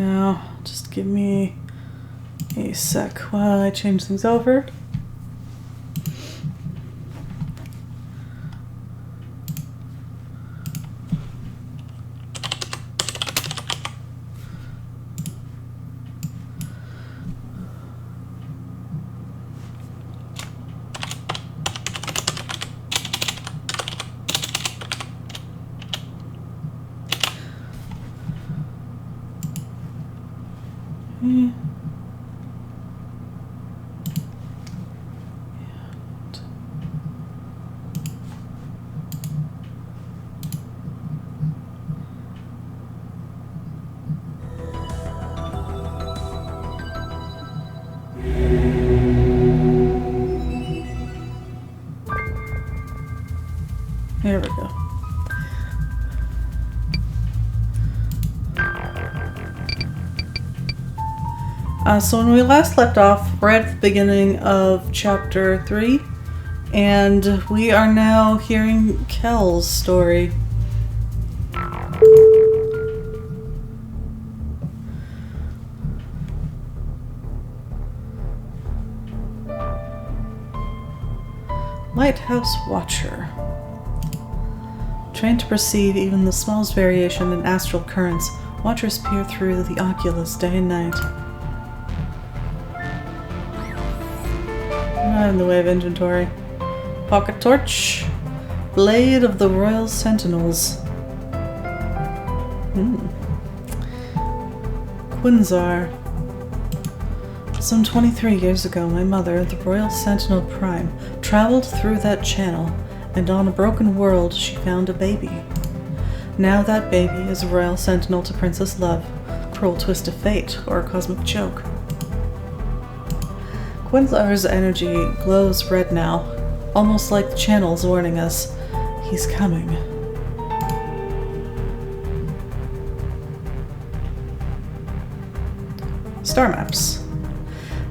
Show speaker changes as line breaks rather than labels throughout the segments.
Now, just give me a sec while I change things over. There we go. So when we last left off, we're at the beginning of chapter 3, and we are now hearing Kel's story. Lighthouse Watcher. Trained to perceive even the smallest variation in astral currents, watchers peer through the oculus day and night. Not in the way of inventory. Pocket torch. Blade of the Royal Sentinels. Quinzar. Some 23 years ago, my mother, the Royal Sentinel Prime, traveled through that channel, and on a broken world she found a baby. Now that baby is a Royal Sentinel to Princess Love, cruel twist of fate, or a cosmic joke. Quinzar's energy glows red now, almost like the channel's warning us. He's coming. Star maps.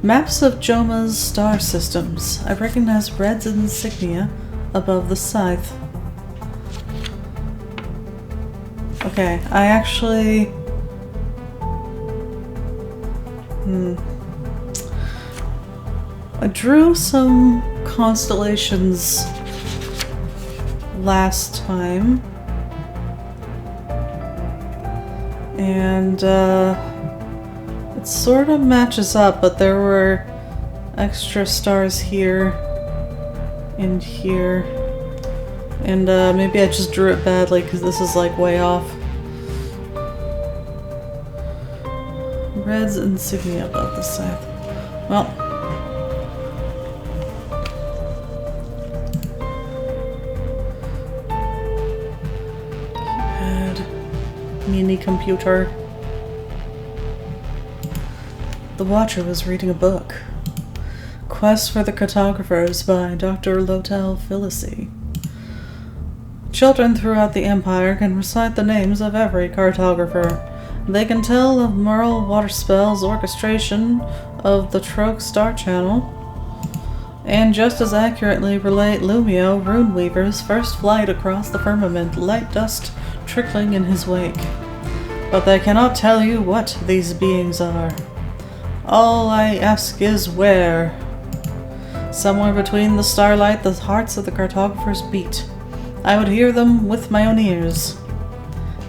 Maps of Joma's star systems. I recognize Red's insignia above the scythe. Okay, I actually... I drew some constellations last time. And, it sort of matches up, but there were extra stars here and here. And maybe I just drew it badly because this is like way off. Red's insignia above the scythe. Well. Keypad. Mini computer. The Watcher was reading a book. Quest for the Cartographers by Dr. Lotel Philicy. Children throughout the Empire can recite the names of every cartographer. They can tell of Merle Waterspell's orchestration of the Troke Star Channel, and just as accurately relate Lumio Runeweaver's first flight across the firmament, light dust trickling in his wake. But they cannot tell you what these beings are. All I ask is where. Somewhere between the starlight, the hearts of the cartographers beat. I would hear them with my own ears.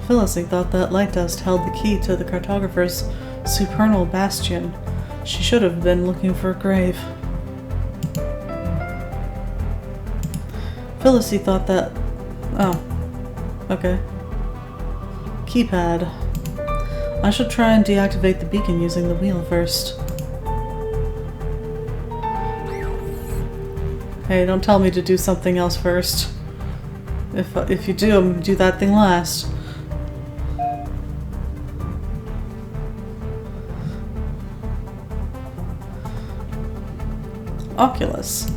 Philicy thought that light dust held the key to the cartographer's supernal bastion. She should have been looking for a grave. Philicy thought that... Oh. Okay. Keypad. I should try and deactivate the beacon using the wheel first. Hey, don't tell me to do something else first. If you do, I'm gonna do that thing last. Oculus.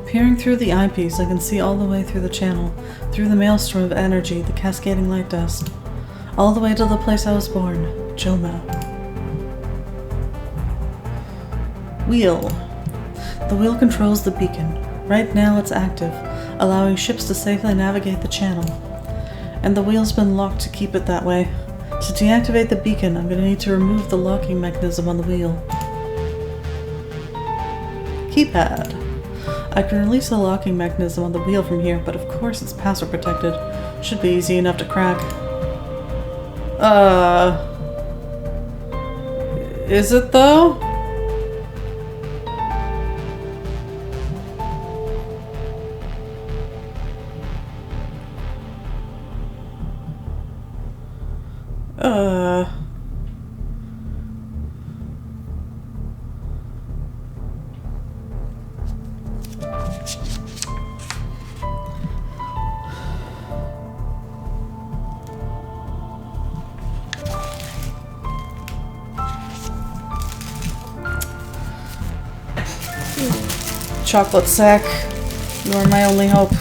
Peering through the eyepiece, I can see all the way through the channel, through the maelstrom of energy, the cascading light dust. All the way to the place I was born, Joma. Wheel. The wheel controls the beacon. Right now it's active, allowing ships to safely navigate the channel. And the wheel's been locked to keep it that way. To deactivate the beacon, I'm going to need to remove the locking mechanism on the wheel. Keypad. I can release the locking mechanism on the wheel from here, but of course it's password protected. Should be easy enough to crack. Is it though? Chocolate sack. You are my only hope.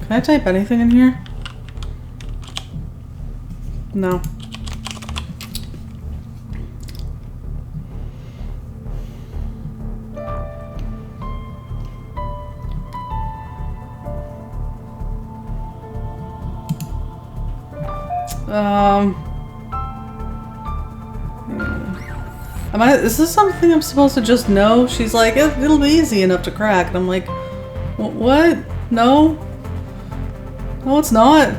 Can I type anything in here? No. Is this something I'm supposed to just know? She's like, it'll be easy enough to crack. And I'm like, what? No? No, it's not.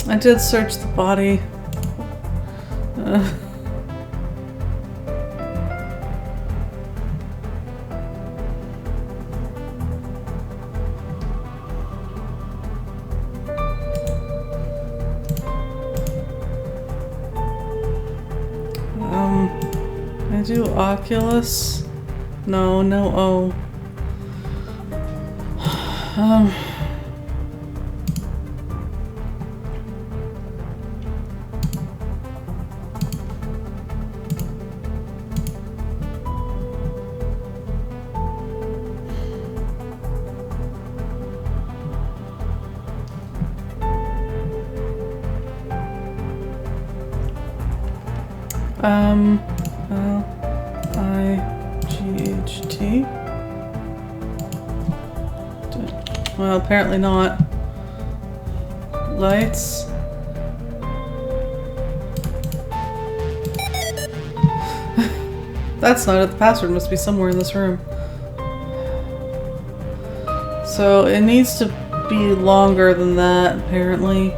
I did search the body. I do Oculus. No, no O. L-I-G-H-T. Well, apparently not. Lights. That's not it. The password must be somewhere in this room. So it needs to be longer than that, apparently.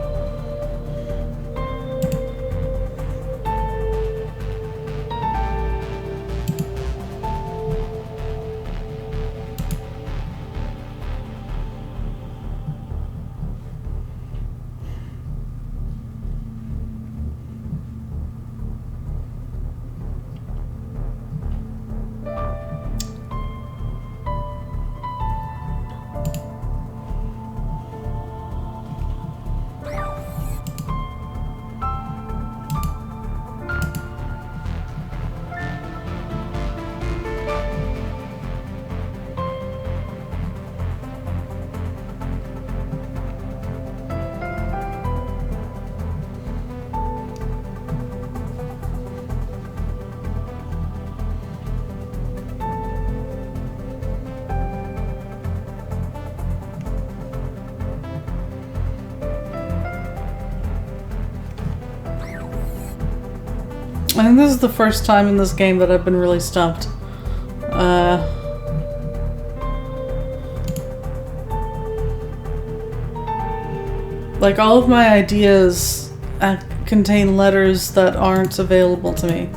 I think this is the first time in this game that I've been really stumped. Like, all of my ideas contain letters that aren't available to me.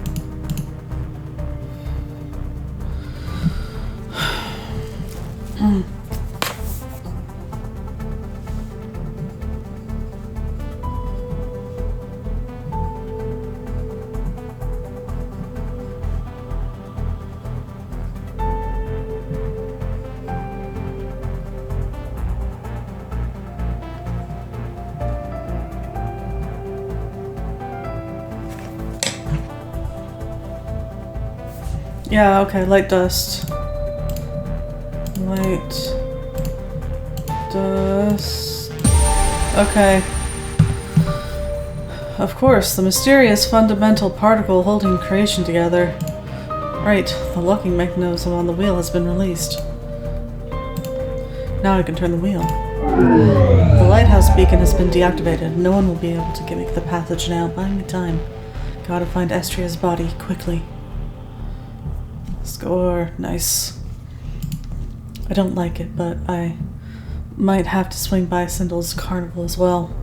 Yeah, okay, light dust. Light dust. Okay. Of course, the mysterious fundamental particle holding creation together. Right, the locking mechanism on the wheel has been released. Now I can turn the wheel. The lighthouse beacon has been deactivated. No one will be able to get the passage now. Buying me time. Gotta find Estria's body quickly. Score. Nice. I don't like it, but I might have to swing by Sindel's carnival as well.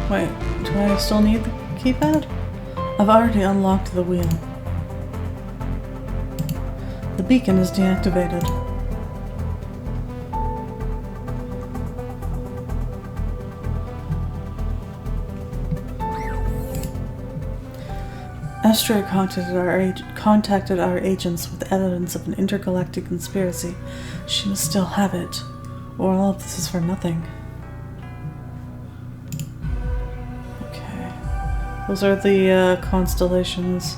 Wait, do I still need the keypad? I've already unlocked the wheel. The beacon is deactivated. Estria contacted our agents with evidence of an intergalactic conspiracy. She must still have it, or all of this is for nothing. Okay. Those are the constellations.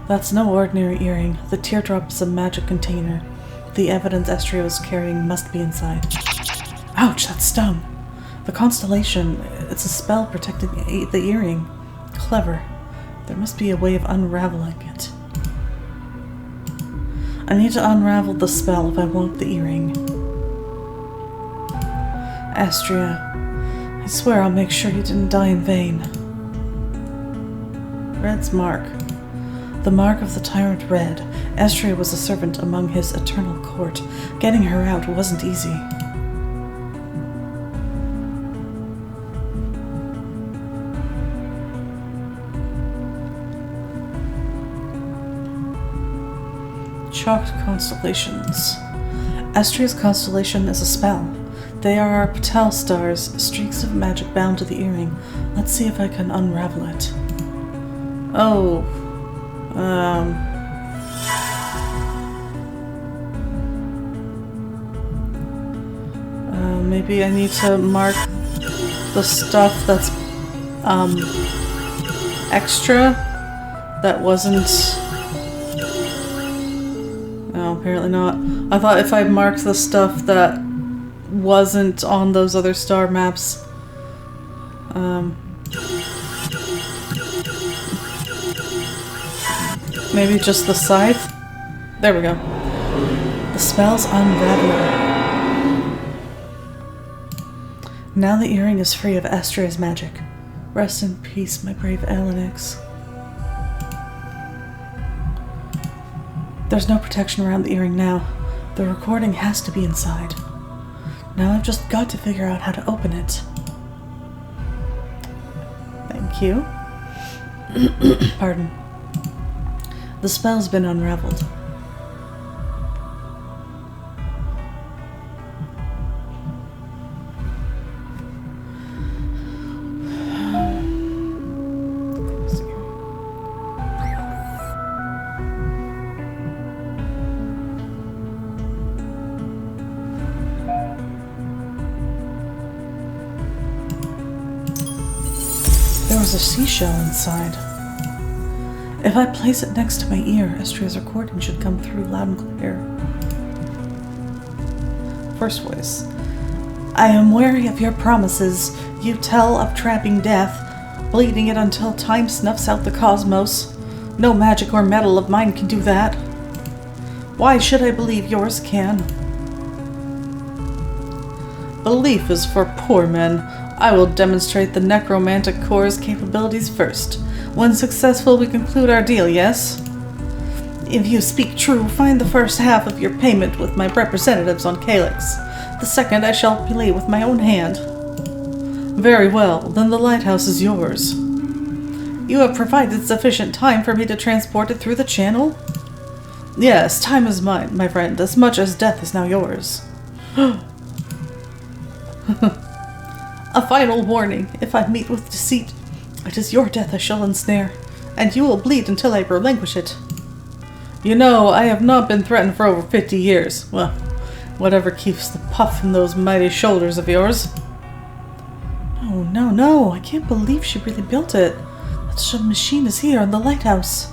That's no ordinary earring. The teardrop is a magic container. The evidence Estria was carrying must be inside. Ouch, that stung. The constellation, it's a spell protecting the earring. Clever. There must be a way of unraveling it. I need to unravel the spell if I want the earring. Estria, I swear I'll make sure you didn't die in vain. Red's mark. The mark of the tyrant Red. Estria was a servant among his eternal court. Getting her out wasn't easy. Chalked constellations. Estria's constellation is a spell. They are our Patel stars, streaks of magic bound to the earring. Let's see if I can unravel it. Oh. Maybe I need to mark the stuff that's, extra that wasn't... No, apparently not. I thought if I marked the stuff that wasn't on those other star maps, maybe just the scythe? There we go. The spell's unraveling. Now the earring is free of Estria's magic. Rest in peace, my brave Alanix. There's no protection around the earring now. The recording has to be inside. Now I've just got to figure out how to open it. Thank you. Pardon. The spell's been unraveled. There was a seashell inside. If I place it next to my ear, Estria's recording should come through loud and clear. First voice. I am wary of your promises. You tell of trapping death, bleeding it until time snuffs out the cosmos. No magic or metal of mine can do that. Why should I believe yours can? Belief is for poor men. I will demonstrate the necromantic core's capabilities first. When successful, we conclude our deal, yes? If you speak true, find the first half of your payment with my representatives on Calyx. The second I shall relay with my own hand. Very well, then the lighthouse is yours. You have provided sufficient time for me to transport it through the channel? Yes, time is mine, my friend, as much as death is now yours. A final warning. If I meet with deceit, it is your death I shall ensnare, and you will bleed until I relinquish it. You know, I have not been threatened for over 50 years. Well, whatever keeps the puff in those mighty shoulders of yours. No, I can't believe she really built it. That machine is here in the lighthouse.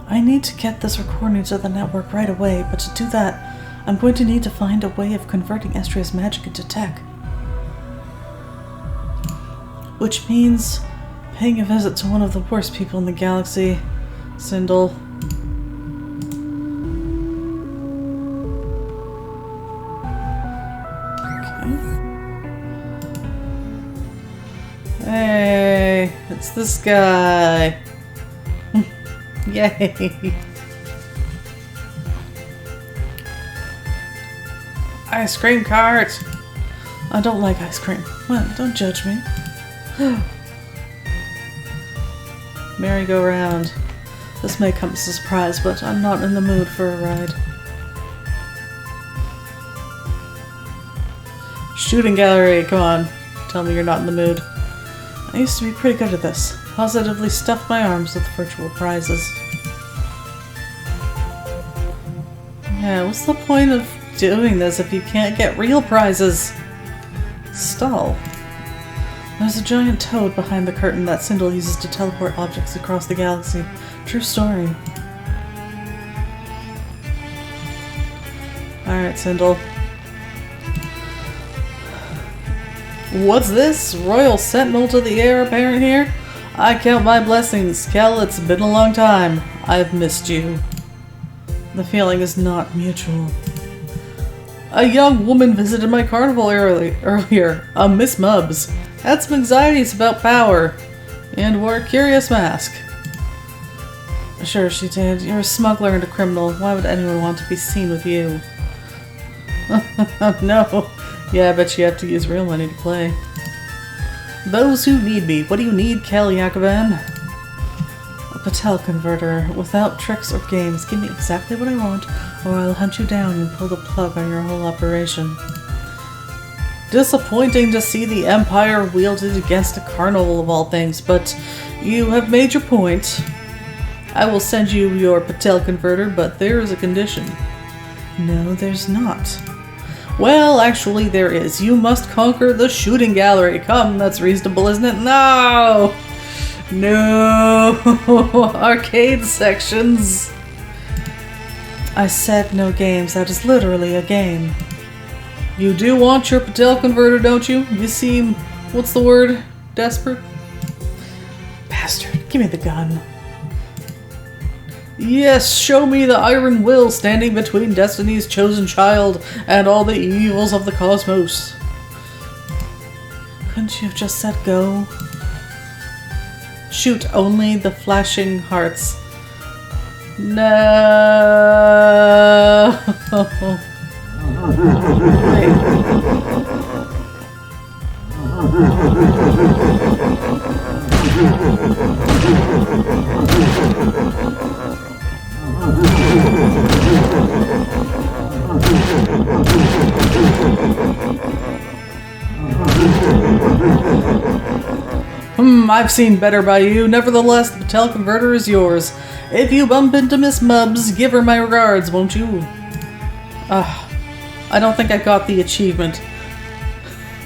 I need to get this recording to the network right away, but to do that, I'm going to need to find a way of converting Estria's magic into tech. Which means paying a visit to one of the worst people in the galaxy, Sindel. Hey, it's this guy. Yay. Ice cream cart. I don't like ice cream. Well, don't judge me. Merry-go-round. This may come as a surprise, but I'm not in the mood for a ride. Shooting gallery, come on. Tell me you're not in the mood. I used to be pretty good at this. Positively stuffed my arms with virtual prizes. Yeah, what's the point of doing this if you can't get real prizes? Stall. There's a giant toad behind the curtain that Sindel uses to teleport objects across the galaxy. True story. Alright, Sindel. What's this? Royal Sentinel to the heir apparent here? I count my blessings. Kel, it's been a long time. I've missed you. The feeling is not mutual. A young woman visited my carnival earlier. Miss Mubbs. Had some anxieties about power. And wore a curious mask. Sure she did. You're a smuggler and a criminal. Why would anyone want to be seen with you? No. Yeah, I bet you have to use real money to play. Those who need me. What do you need, Kel Yakovan? A Patel converter. Without tricks or games. Give me exactly what I want, or I'll hunt you down and pull the plug on your whole operation. Disappointing to see the Empire wielded against a carnival of all things, but you have made your point. I will send you your Patel converter, but there is a condition. No, there's not. Well, actually there is. You must conquer the shooting gallery. Come, that's reasonable, isn't it? No! No! Arcade sections! I said no games. That is literally a game. You do want your Patel converter, don't you? You seem, what's the word? Desperate? Bastard, give me the gun. Yes, show me the iron will standing between Destiny's chosen child and all the evils of the cosmos. Couldn't you have just said go? Shoot only the flashing hearts. No. I've seen better by you. Nevertheless, the Patel converter is yours. If you bump into Miss Mubbs, give her my regards, won't you? I don't think I got the achievement.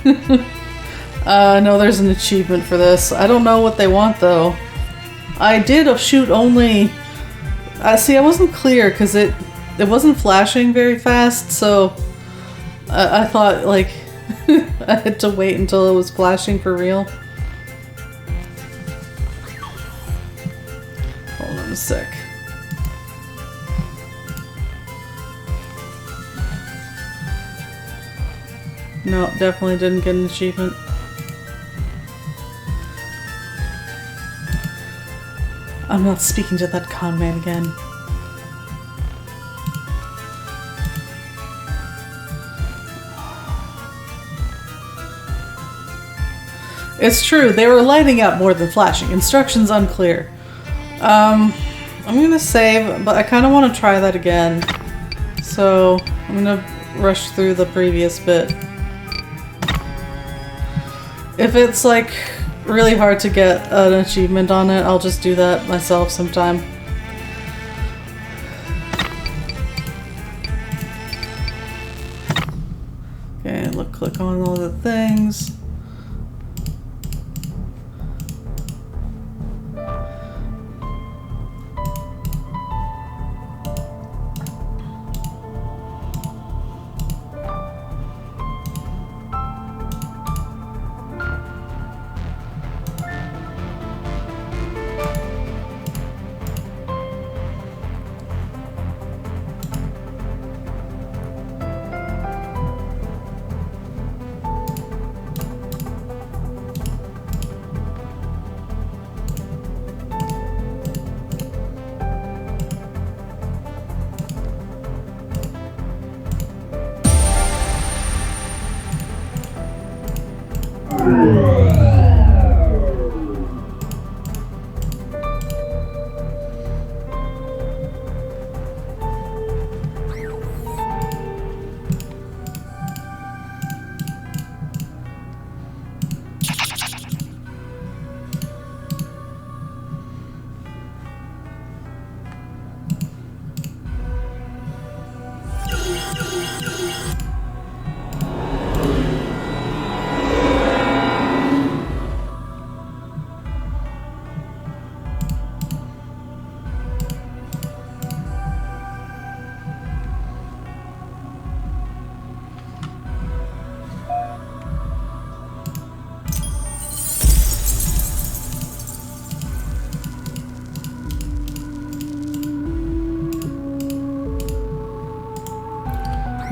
No, there's an achievement for this. I don't know what they want, though. I did shoot only... see, I wasn't clear, because it wasn't flashing very fast, so... I thought, like, I had to wait until it was flashing for real. Hold on a sec. No, definitely didn't get an achievement. I'm not speaking to that con man again. It's true, they were lighting up more than flashing. Instructions unclear. I'm gonna save, but I kind of want to try that again. So, I'm gonna rush through the previous bit. If it's like really hard to get an achievement on it, I'll just do that myself sometime. Okay, click on all the things.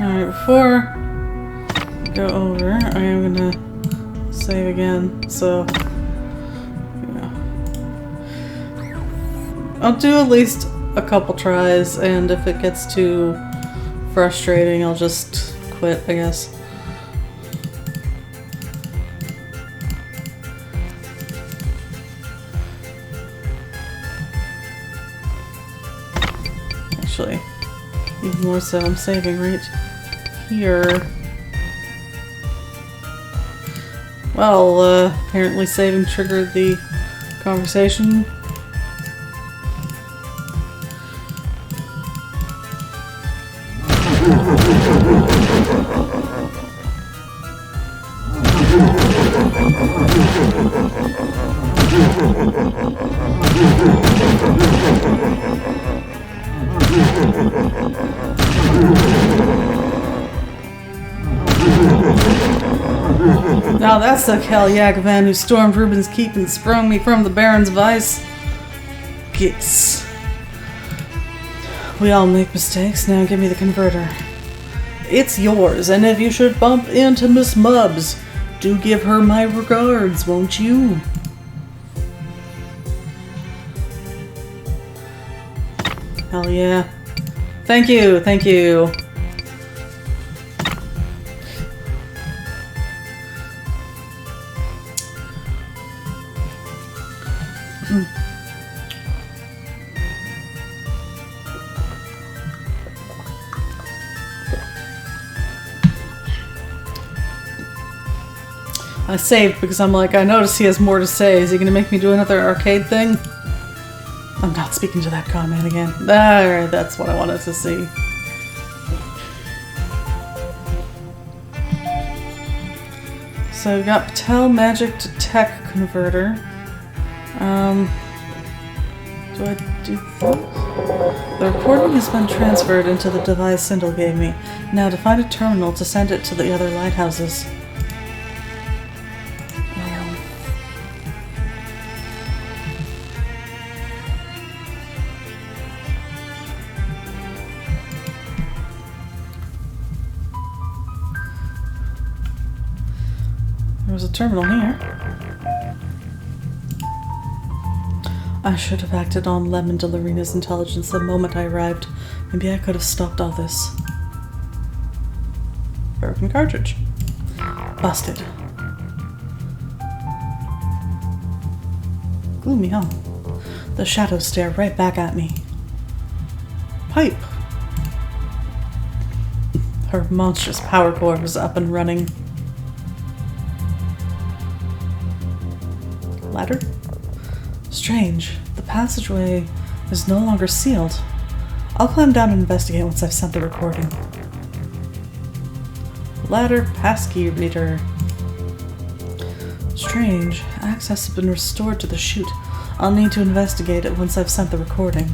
Alright, before I go over, I am gonna save again, so yeah. I'll do at least a couple tries, and if it gets too frustrating, I'll just quit, I guess. Actually, even more so, I'm saving right here. Well, apparently saving triggered the conversation. Now that's the Kel Yagavan who stormed Rubens Keep and sprung me from the Baron's vice. Gits. We all make mistakes, now give me the converter. It's yours, and if you should bump into Miss Mubbs, do give her my regards, won't you? Hell yeah. Thank you, thank you. I saved because I'm like, I noticed he has more to say. Is he gonna make me do another arcade thing? I'm not speaking to that comment again. Alright, that's what I wanted to see. So we got Patel Magic to Tech Converter. Do I do this? The recording has been transferred into the device Sindel gave me. Now to find a terminal to send it to the other lighthouses. There's a terminal here. I should have acted on Lemon Delorina's intelligence the moment I arrived. Maybe I could have stopped all this. Broken cartridge. Busted. Gloomy, huh? The shadows stare right back at me. Pipe. Her monstrous power core is up and running. Ladder? Strange. The passageway is no longer sealed. I'll climb down and investigate once I've sent the recording. Ladder passkey reader. Strange. Access has been restored to the chute. I'll need to investigate it once I've sent the recording.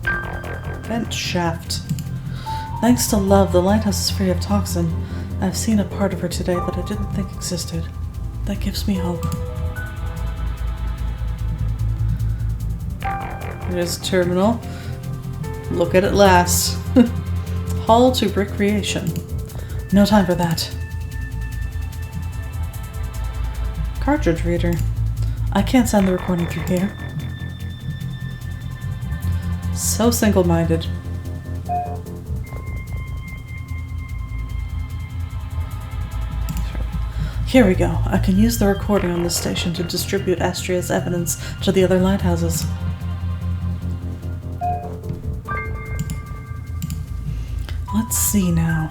Vent shaft. Thanks to Love, the lighthouse is free of toxin. I've seen a part of her today that I didn't think existed. That gives me hope. There's a terminal. Look at it last. Hall to recreation. No time for that. Cartridge reader. I can't send the recording through here. So single-minded. Here we go. I can use the recording on this station to distribute Astria's evidence to the other lighthouses. Let's see now.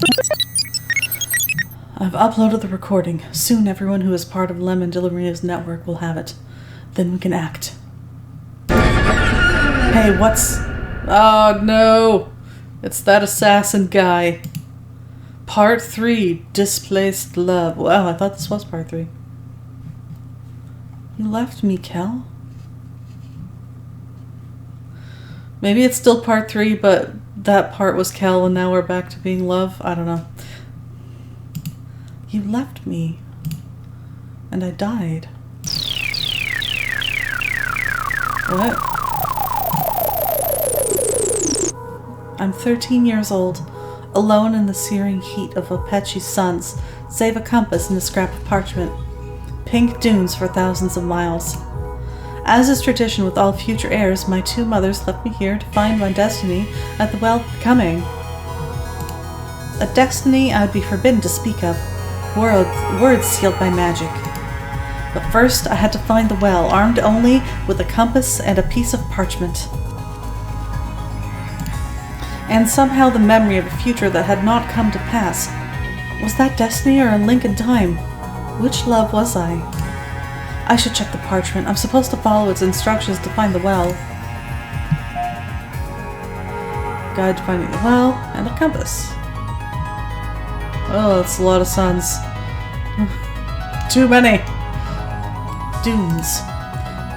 I've uploaded the recording. Soon everyone who is part of Lemon Delorina's network will have it. Then we can act. Hey, what's... Oh, no! It's that assassin guy. Part 3, Displaced Love. Wow, I thought this was part 3. You left me, Kel? Maybe it's still part 3, but that part was Kel and now we're back to being Love. I don't know. You left me. And I died. What? I'm 13 years old, alone in the searing heat of Apache's suns, save a compass and a scrap of parchment. Pink dunes for thousands of miles. As is tradition with all future heirs, my two mothers left me here to find my destiny at the well of becoming. A destiny I would be forbidden to speak of. Words sealed by magic. But first I had to find the well, armed only with a compass and a piece of parchment. And somehow the memory of a future that had not come to pass. Was that destiny or a link in time? Which love was I? I should check the parchment. I'm supposed to follow its instructions to find the well. Guide to finding the well, and a compass. Oh, that's a lot of suns. Too many! Dunes.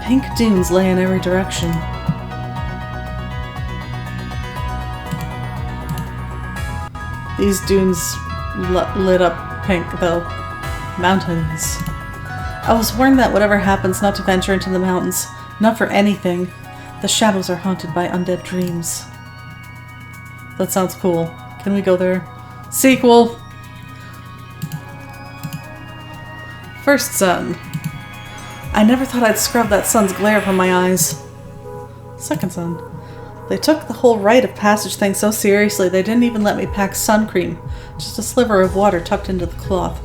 Pink dunes lay in every direction. These dunes lit up pink, though. Mountains. I was warned that whatever happens, not to venture into the mountains. Not for anything. The shadows are haunted by undead dreams. That sounds cool. Can we go there? Sequel! First sun. I never thought I'd scrub that sun's glare from my eyes. Second sun. They took the whole rite of passage thing so seriously they didn't even let me pack sun cream. Just a sliver of water tucked into the cloth.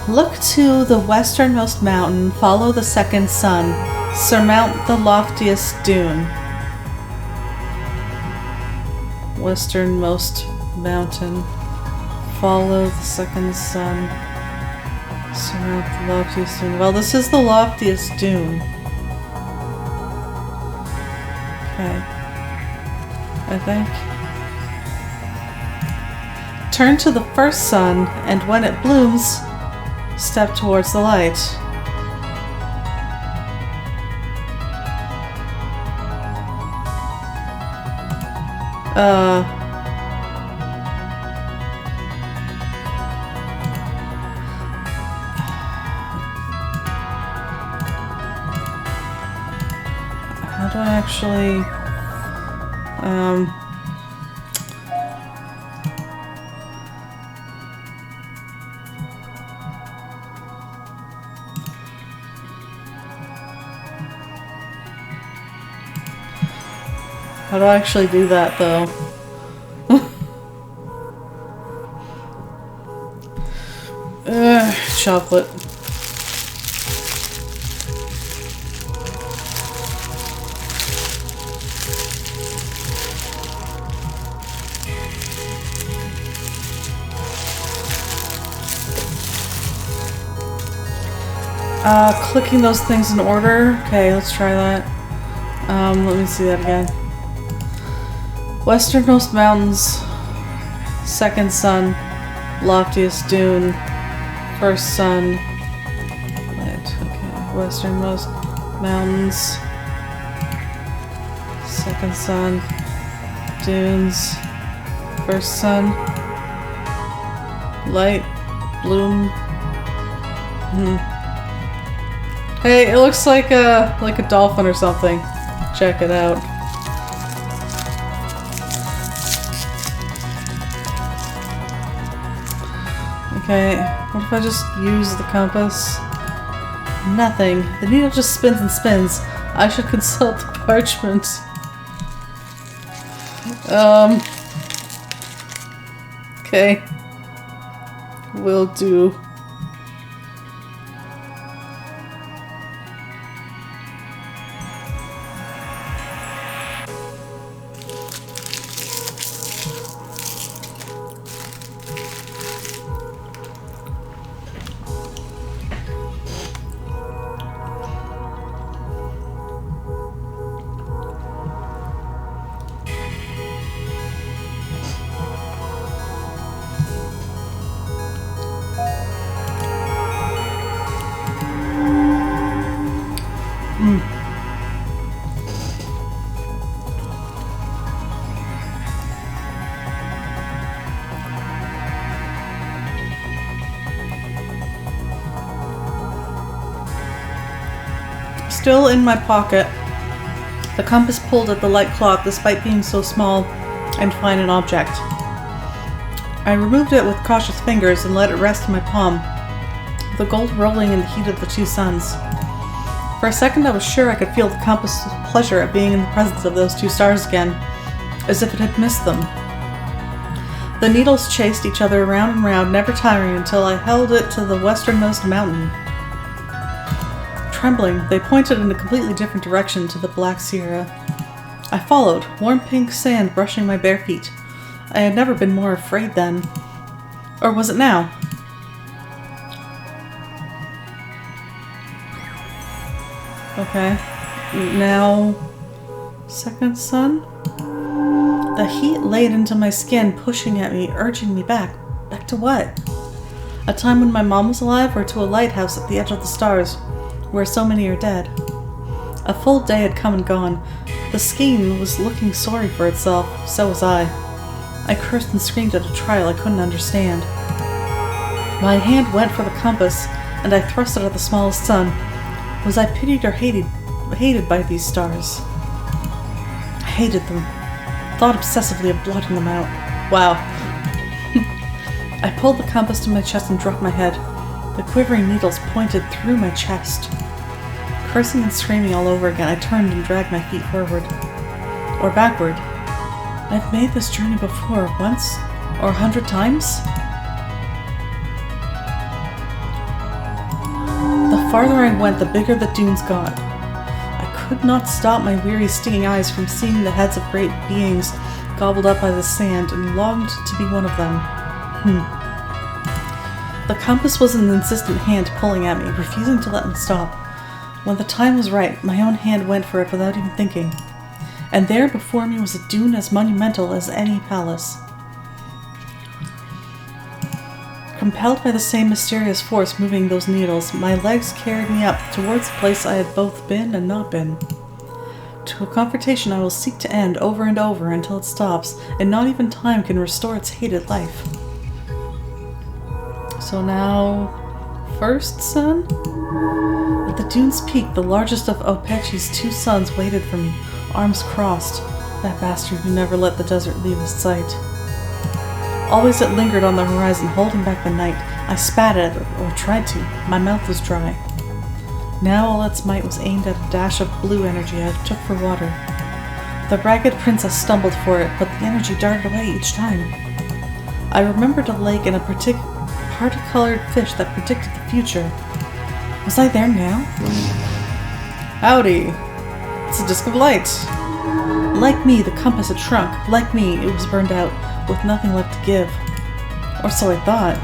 Look to the westernmost mountain, follow the second sun, surmount the loftiest dune. Westernmost mountain, follow the second sun, surmount the loftiest dune. Well, this is the loftiest dune. Okay. I think. Turn to the first sun, and when it blooms, step towards the light. How do I actually, how do I actually do that, though? Chocolate. Clicking those things in order. Okay, let's try that. Let me see that again. Westernmost mountains, second sun, loftiest dune, first sun. Right, okay. Westernmost mountains, second sun, dunes, first sun, light, bloom. Hey, it looks like a dolphin or something. Check it out. Okay, what if I just use the compass? Nothing. The needle just spins and spins. I should consult the parchment. Okay. Will do. Still in my pocket, the compass pulled at the light cloth despite being so small and fine an object. I removed it with cautious fingers and let it rest in my palm, the gold rolling in the heat of the two suns. For a second I was sure I could feel the compass's pleasure at being in the presence of those two stars again, as if it had missed them. The needles chased each other round and round, never tiring until I held it to the westernmost mountain. Trembling, they pointed in a completely different direction to the Black Sierra. I followed, warm pink sand brushing my bare feet. I had never been more afraid then. Or was it now? Okay. Now... second sun? The heat laid into my skin, pushing at me, urging me back. Back to what? A time when my mom was alive, or to a lighthouse at the edge of the stars, where so many are dead? A full day had come and gone. The scheme was looking sorry for itself, so was I. I cursed and screamed at a trial I couldn't understand. My hand went for the compass, and I thrust it at the smallest sun. Was I pitied or hated by these stars? I hated them. Thought obsessively of blotting them out. Wow. I pulled the compass to my chest and dropped my head. The quivering needles pointed through my chest. Cursing and screaming all over again, I turned and dragged my feet forward. Or backward. I've made this journey before, once, or 100 times? The farther I went, the bigger the dunes got. I could not stop my weary, stinging eyes from seeing the heads of great beings gobbled up by the sand, and longed to be one of them. The compass was an insistent hand pulling at me, refusing to let me stop. When the time was right, my own hand went for it without even thinking. And there before me was a dune as monumental as any palace. Compelled by the same mysterious force moving those needles, my legs carried me up towards the place I had both been and not been. To a confrontation I will seek to end over and over until it stops, and not even time can restore its hated life. So now, first son? At the dune's peak, the largest of Opechi's 2 sons waited for me, arms crossed. That bastard who never let the desert leave his sight. Always it lingered on the horizon, holding back the night. I spat at it, or tried to. My mouth was dry. Now all its might was aimed at a dash of blue energy I took for water. The ragged princess stumbled for it, but the energy darted away each time. I remembered a lake and a parti-colored fish that predicted the future. Was I there now? Howdy! It's a disc of light. Like me, the compass had shrunk. Like me, it was burned out, with nothing left to give. Or so I thought.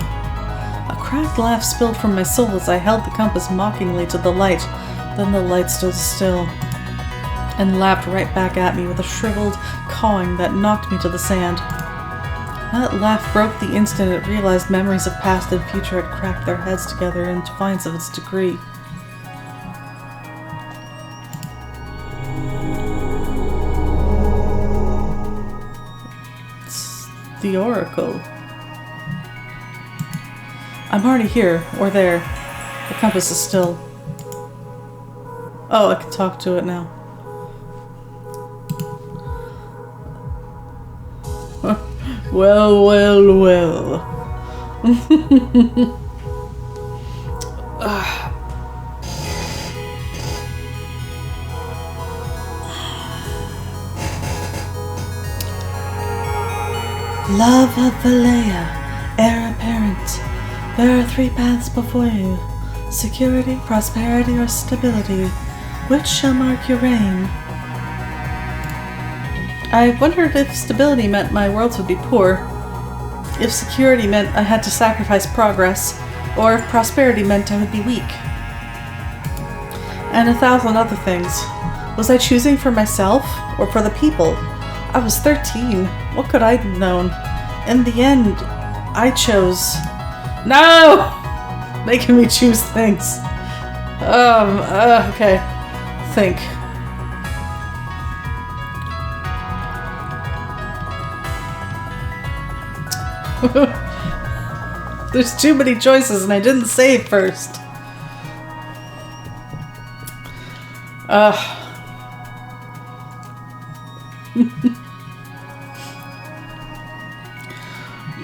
A cracked laugh spilled from my soul as I held the compass mockingly to the light. Then the light stood still and laughed right back at me with a shriveled cawing that knocked me to the sand. That laugh broke the instant it realized memories of past and future had cracked their heads together in defiance of its degree. It's the Oracle. I'm already here, or there. The compass is still. Oh, I can talk to it now. Well, well, well. Love of Valea, heir apparent. There are 3 paths before you. Security, prosperity, or stability. Which shall mark your reign? I wondered if stability meant my worlds would be poor, if security meant I had to sacrifice progress, or if prosperity meant I would be weak. And 1,000 other things. Was I choosing for myself, or for the people? I was 13. What could I have known? In the end, I chose... No! Making me choose things. Okay. Think. There's too many choices and I didn't save first.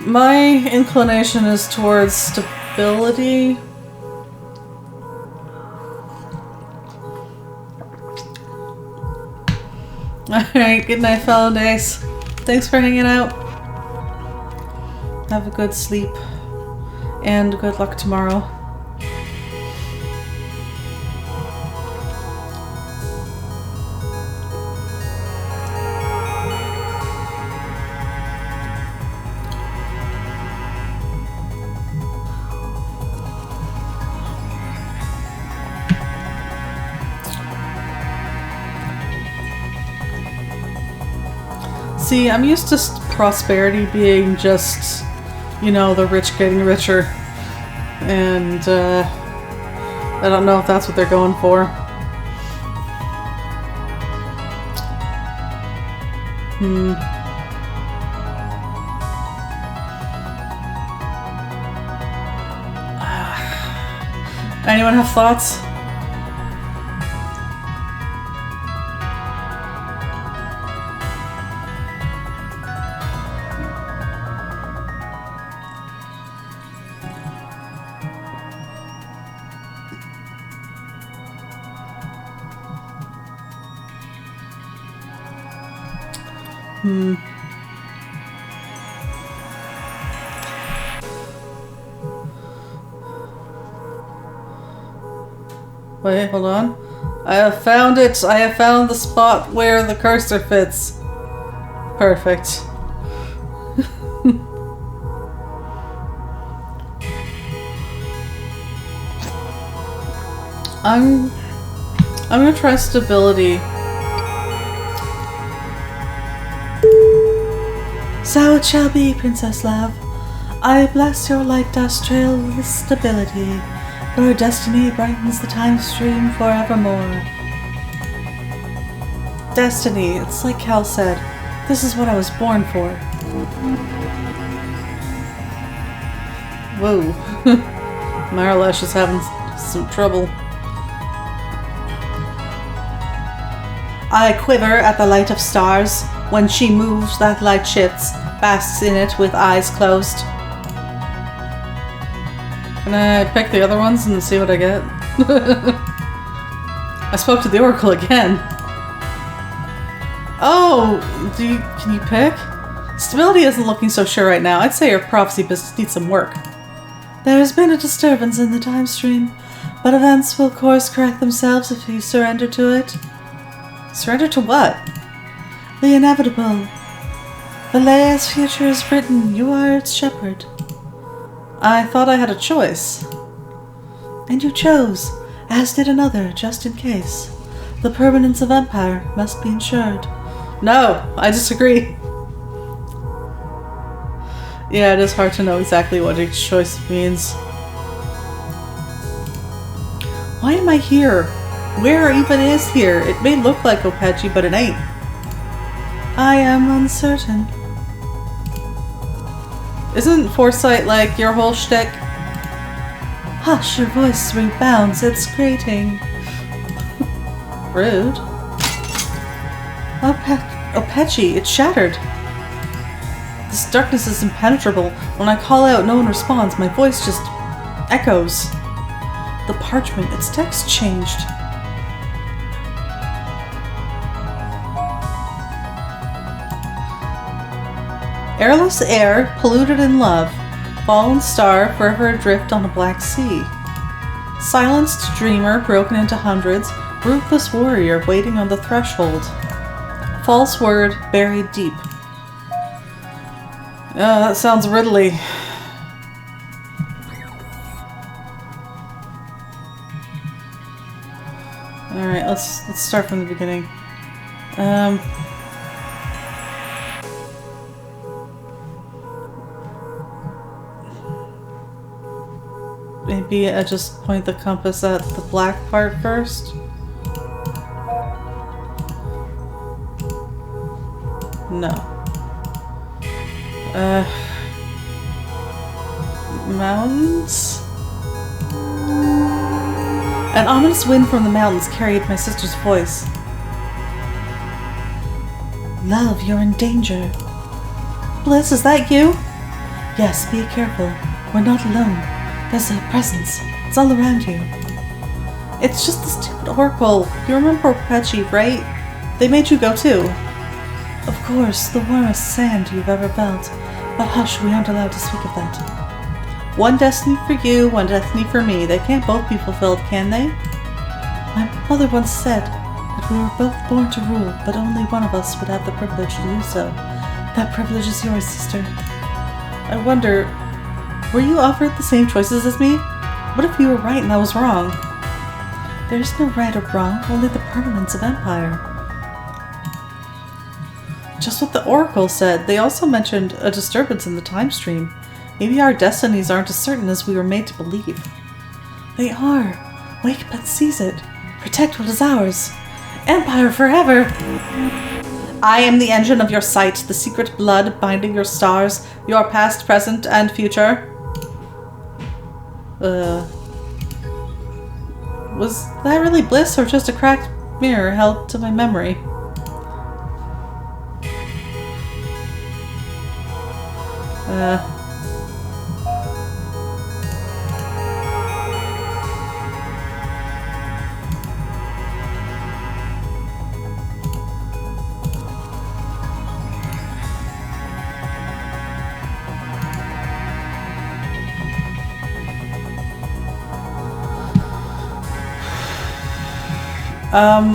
My inclination is towards stability. Alright, good night, fellow days. Thanks for hanging out. Have a good sleep. And good luck tomorrow. See, I'm used to prosperity being just, you know, the rich getting richer. And, I don't know if that's what they're going for. Anyone have thoughts? Wait, hold on. I have found it! I have found the spot where the cursor fits. Perfect. I'm gonna try stability. So it shall be, Princess Love. I bless your light dust trail with stability. Your destiny brightens the time stream forevermore. Destiny, it's like Cal said. This is what I was born for. Whoa. Marilesh is having some trouble. I quiver at the light of stars. When she moves, that light shifts, basks in it with eyes closed. Can I pick the other ones and see what I get? I spoke to the Oracle again. Oh, can you pick? Stability isn't looking so sure right now. I'd say your prophecy business needs some work. There has been a disturbance in the time stream, but events will course correct themselves if you surrender to it. Surrender to what? The inevitable. Valea's future is written. You are its shepherd. I thought I had a choice. And you chose, as did another, just in case. The permanence of Empire must be ensured. No, I disagree. Yeah, it is hard to know exactly what each choice means. Why am I here? Where even is here? It may look like Opechee, but it ain't. I am uncertain. Isn't foresight like your whole shtick? Hush, your voice rebounds. It's grating. Rude. Opechee, it's shattered. This darkness is impenetrable. When I call out, no one responds. My voice just echoes. The parchment, its text changed. Airless air, polluted in love. Fallen star, forever adrift on a black sea. Silenced dreamer, broken into hundreds. Ruthless warrior, waiting on the threshold. False word, buried deep. That sounds riddly. Alright, let's start from the beginning. Maybe I just point the compass at the black part first? No. Mountains? An ominous wind from the mountains carried my sister's voice. Love, you're in danger. Bliss, is that you? Yes, be careful. We're not alone. There's a presence. It's all around you. It's just the stupid Oracle. You remember Opechee, right? They made you go too. Of course, the warmest sand you've ever felt. But hush, we aren't allowed to speak of that. One destiny for you, one destiny for me. They can't both be fulfilled, can they? My mother once said that we were both born to rule, but only one of us would have the privilege to do so. That privilege is yours, sister. I wonder, were you offered the same choices as me? What if you were right and I was wrong? There is no right or wrong, only the permanence of Empire. Just what the Oracle said. They also mentioned a disturbance in the time stream. Maybe our destinies aren't as certain as we were made to believe. They are. Wake up and seize it. Protect what is ours. Empire forever! I am the engine of your sight, the secret blood binding your stars, your past, present, and future. Was that really bliss or just a cracked mirror held to my memory?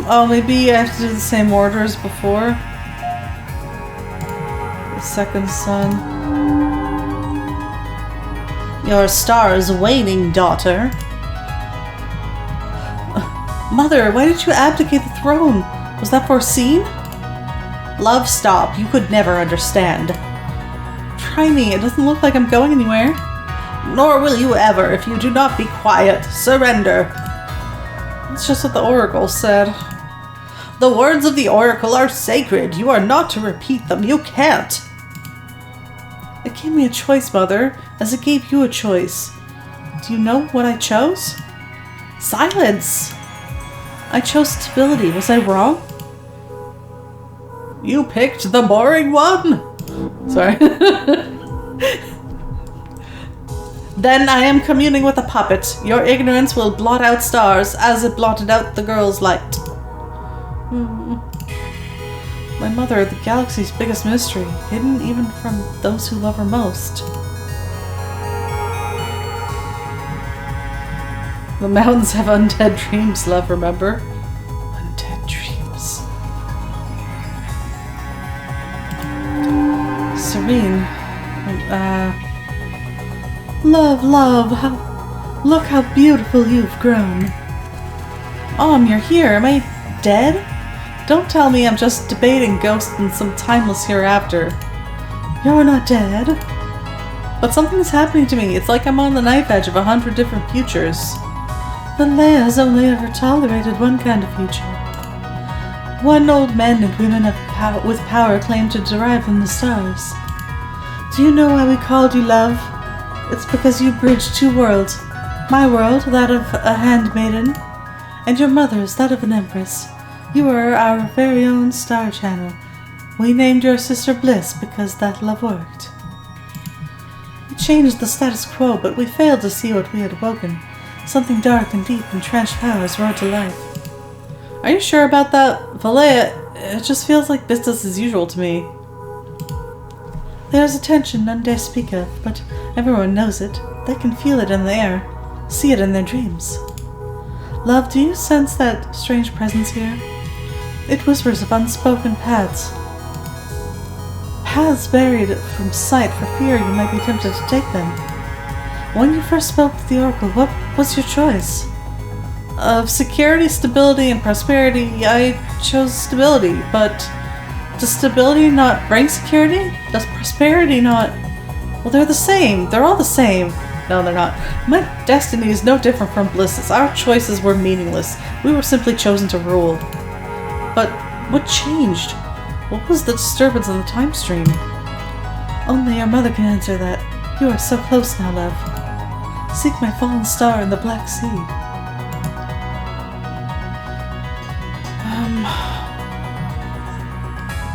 Oh, maybe I have to do the same order as before. The second sun. Your star is waning, daughter. Mother, why did you abdicate the throne? Was that foreseen? Love, stop. You could never understand. try me. It doesn't look like I'm going anywhere. Nor will you ever if you do not be quiet. Surrender. That's just what the Oracle said. The words of the Oracle are sacred. You are not to repeat them. You can't. It gave me a choice, Mother, as it gave you a choice. Do you know what I chose? Silence! I chose stability. Was I wrong? You picked the boring one? Sorry. Then I am communing with a puppet. Your ignorance will blot out stars as it blotted out the girl's light. My mother, the galaxy's biggest mystery, hidden even from those who love her most. The mountains have undead dreams, love, remember? Undead dreams. Serene. Love, look how beautiful you've grown. You're here. Am I dead? Don't tell me I'm just debating ghosts in some timeless hereafter. You're not dead. But something's happening to me. It's like I'm on the knife edge of 100 different futures. But Leia has only ever tolerated one kind of future. One old men and women with power claim to derive from the stars. Do you know why we called you love? It's because you bridged two worlds. My world, that of a handmaiden, and your mother's, that of an empress. You are our very own star channel. We named your sister Bliss because that love worked. We changed the status quo, but we failed to see what we had woken. Something dark and deep entrenched powers roared to life. Are you sure about that? Valea, it just feels like business as usual to me. There's a tension none dare speak of, but everyone knows it. They can feel it in the air, see it in their dreams. Love, do you sense that strange presence here? It whispers of unspoken paths. Paths buried from sight for fear you might be tempted to take them. When you first spoke to the Oracle, what was your choice? Of security, stability, and prosperity, I chose stability, but does stability not bring security? Does prosperity not? Well, they're the same. They're all the same. No, they're not. My destiny is no different from Bliss's. Our choices were meaningless. We were simply chosen to rule. But what changed? What was the disturbance in the time stream? Only your mother can answer that. You are so close now, love. Seek my fallen star in the Black Sea.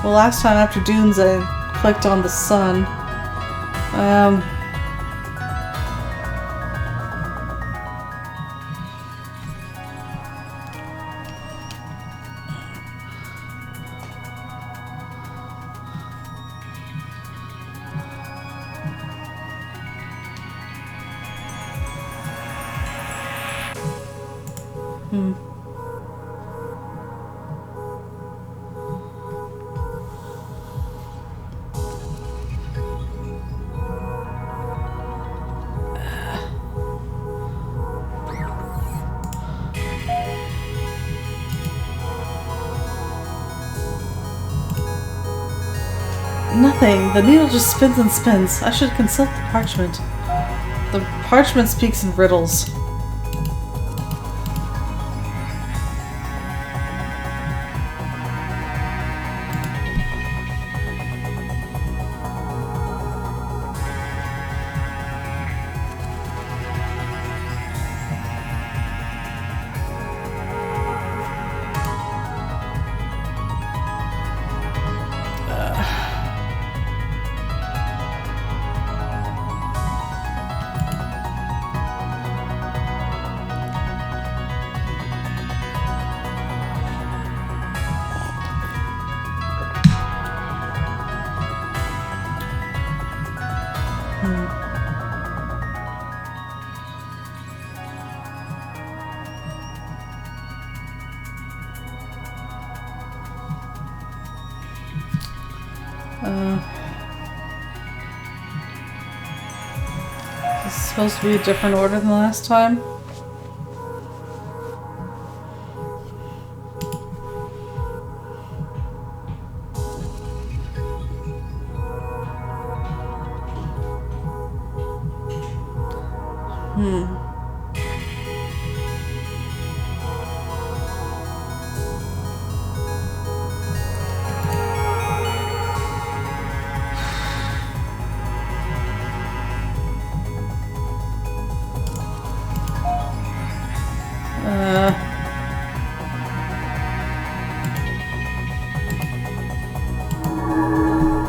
Well, last time after Dunes, I clicked on the sun. Nothing. The needle just spins and spins. I should consult the parchment. The parchment speaks in riddles. This is supposed to be a different order than the last time.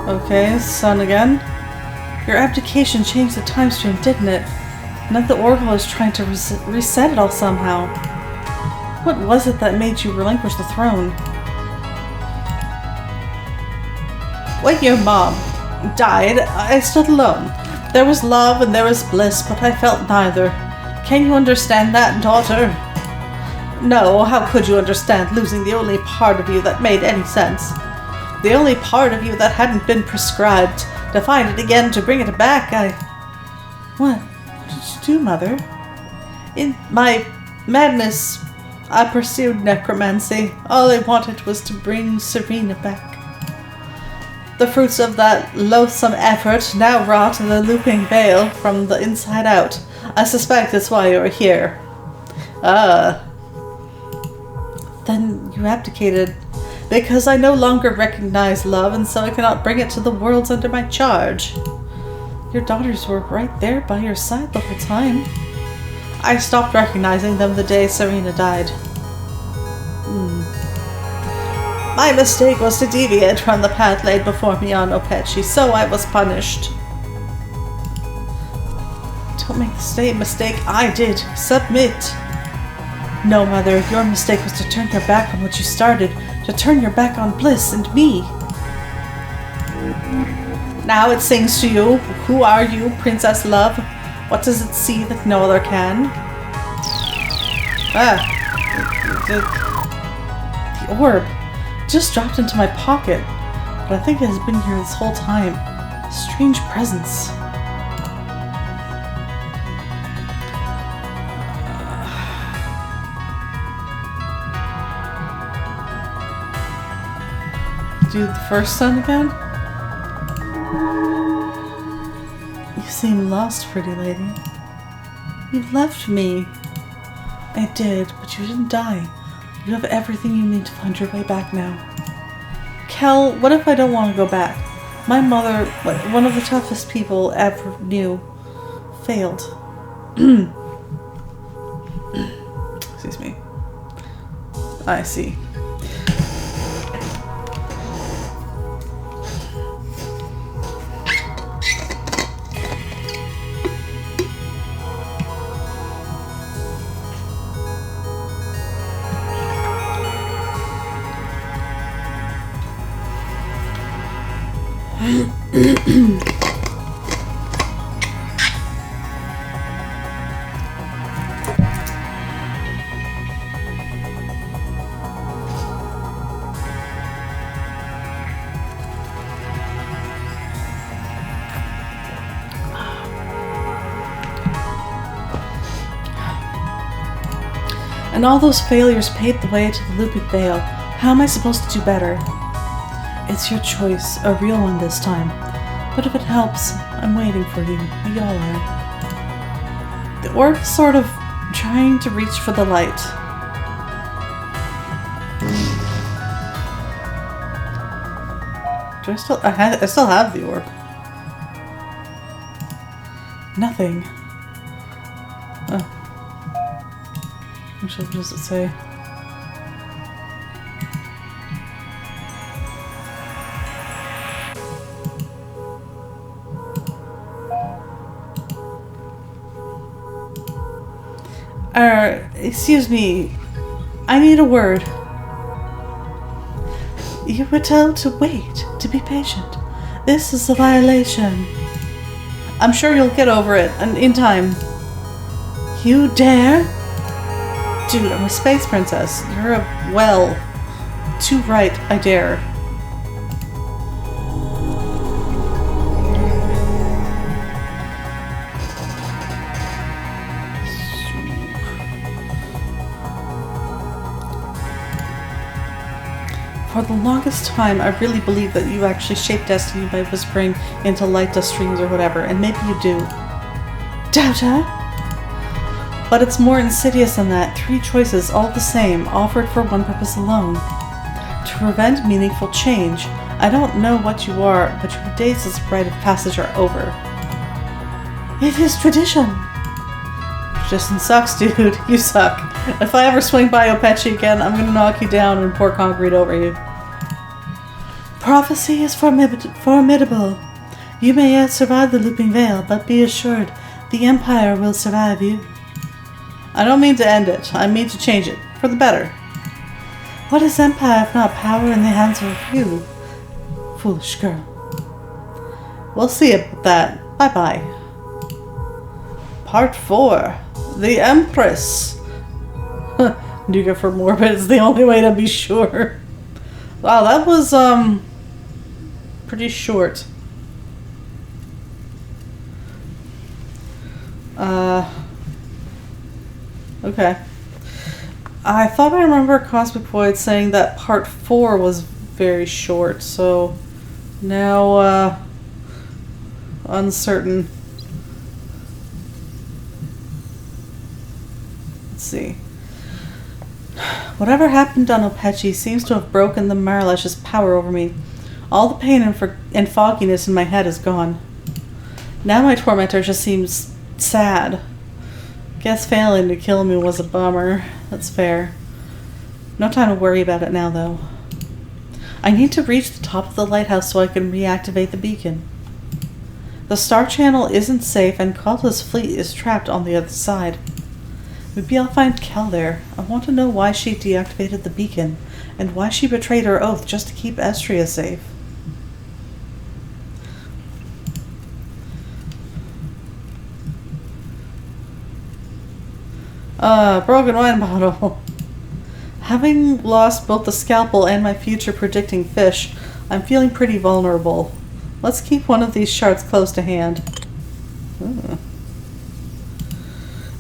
Okay, sun again. Your abdication changed the time stream, didn't it? Now the Oracle is trying to reset it all somehow. What was it that made you relinquish the throne? When your mom died, I stood alone. There was love and there was bliss, but I felt neither. Can you understand that, daughter? No, how could you understand losing the only part of you that made any sense? The only part of you that hadn't been prescribed. To find it again, to bring it back, What did you do, Mother? In my madness, I pursued necromancy. All I wanted was to bring Serena back. The fruits of that loathsome effort now rot in the looping veil from the inside out. I suspect that's why you're here. Then you abdicated. Because I no longer recognize love, and so I cannot bring it to the worlds under my charge. Your daughters were right there by your side the whole time. I stopped recognizing them the day Serena died. My mistake was to deviate from the path laid before me on Opechi, so I was punished. Don't make the same mistake I did. Submit. No, Mother, your mistake was to turn your back on what you started, to turn your back on Bliss and me. Now it sings to you. Who are you, Princess Love? What does it see that no other can? The orb just dropped into my pocket, but I think it has been here this whole time. Strange presence. Do the first sun again? You seem lost, pretty lady. You left me. I did, but you didn't die. You have everything you need to find your way back now. Kel, what if I don't want to go back? My mother, one of the toughest people ever knew, failed. Excuse me. I see. And all those failures paved the way to the looping veil. How am I supposed to do better? It's your choice, a real one this time. But if it helps, I'm waiting for you. We all are. The orb is sort of trying to reach for the light. Do I still... I still have the orb. Nothing. Oh. Actually, what does it say? Excuse me. I need a word. You were told to wait, to be patient. This is a violation. I'm sure you'll get over it, and in time. You dare? Dude, I'm a space princess. You're a... well... too right, I dare. For the longest time, I really believed that you actually shaped destiny by whispering into light dust streams or whatever, and maybe you do. Doubter? But it's more insidious than that. 3 choices, all the same, offered for one purpose alone. To prevent meaningful change. I don't know what you are, but your days as a rite of passage are over. It is tradition. Tradition sucks, dude. You suck. If I ever swing by Opechi again, I'm gonna knock you down and pour concrete over you. Prophecy is formidable. You may yet survive the Looping Veil, but be assured, the Empire will survive you. I don't mean to end it. I mean to change it. For the better. What is Empire if not power in the hands of a few? Foolish girl. We'll see about that. Bye-bye. Part 4. The Empress. Nuga for morbid is the only way to be sure. Wow, that was, pretty short. Okay. I thought I remember Cosmic saying that part 4 was very short, so now, uncertain. Let's see. Whatever happened on Opechi seems to have broken the Maralesh's power over me. All the pain and fogginess in my head is gone. Now my tormentor just seems sad. Guess failing to kill me was a bummer. That's fair. No time to worry about it now, though. I need to reach the top of the lighthouse so I can reactivate the beacon. The Star Channel isn't safe and Kala's fleet is trapped on the other side. Maybe I'll find Kel there. I want to know why she deactivated the beacon, and why she betrayed her oath just to keep Estria safe. Broken wine bottle. Having lost both the scalpel and my future predicting fish, I'm feeling pretty vulnerable. Let's keep one of these shards close to hand.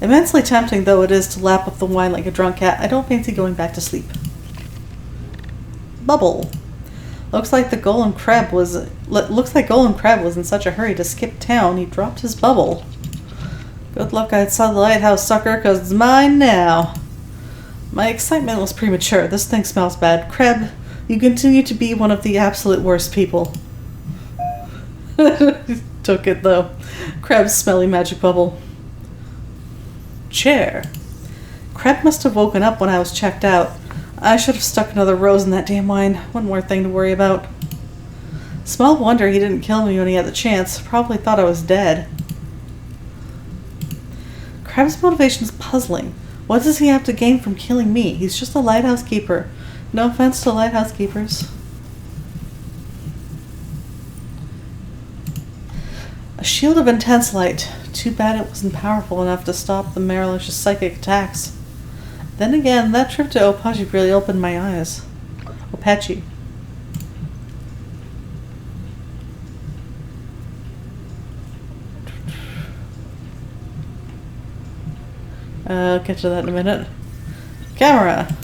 Immensely tempting though it is to lap up the wine like a drunk cat, I don't fancy going back to sleep. Bubble. Looks like Golem Crab was in such a hurry to skip town, he dropped his bubble. Good luck I saw the lighthouse, sucker, 'cause it's mine now. My excitement was premature. This thing smells bad. Crab, you continue to be one of the absolute worst people. Took it, though. Crab's smelly magic bubble. Chair. Crab must have woken up when I was checked out. I should have stuck another rose in that damn wine. One more thing to worry about. Small wonder he didn't kill me when he had the chance. Probably thought I was dead. Crab's motivation is puzzling. What does he have to gain from killing me? He's just a lighthouse keeper. No offense to lighthouse keepers. A shield of intense light. Too bad it wasn't powerful enough to stop the Maralesh's psychic attacks. Then again, that trip to Opechi really opened my eyes. Opechi. I'll get to that in a minute. Camera!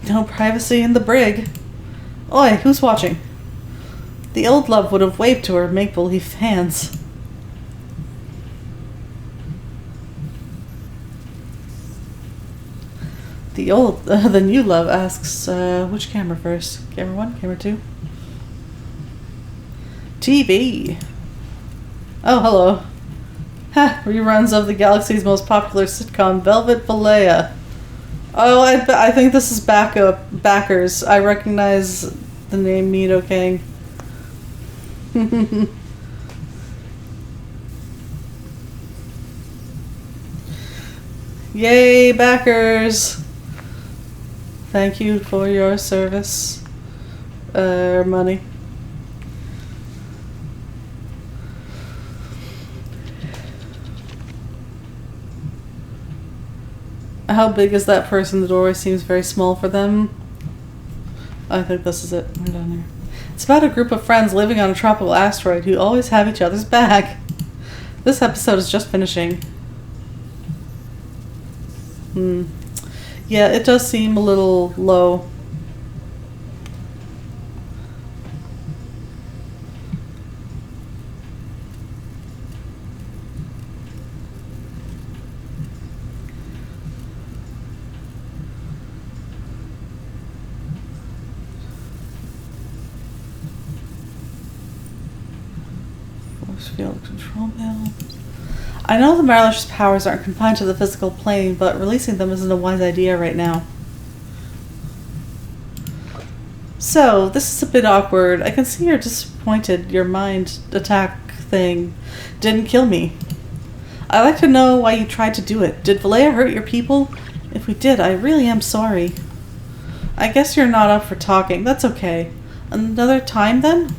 No privacy in the brig. Oi, who's watching? The old love would have waved to her make-believe fans. The new love asks, which camera first? Camera 1, camera 2? TV! Oh, hello. Ha! Reruns of the galaxy's most popular sitcom, Velvet Balea. Oh, I think this is Backers. I recognize the name Nidoking. Yay, Backers! Thank you for your service. Money. How big is that person? The doorway seems very small for them. I think this is it. We're down here. It's about a group of friends living on a tropical asteroid who always have each other's back. This episode is just finishing. Yeah, it does seem a little low. Force field control panel. I know the Mirelish's powers aren't confined to the physical plane, but releasing them isn't a wise idea right now. So, this is a bit awkward. I can see you're disappointed your mind attack thing didn't kill me. I'd like to know why you tried to do it. Did Valea hurt your people? If we did, I really am sorry. I guess you're not up for talking. That's okay. Another time, then?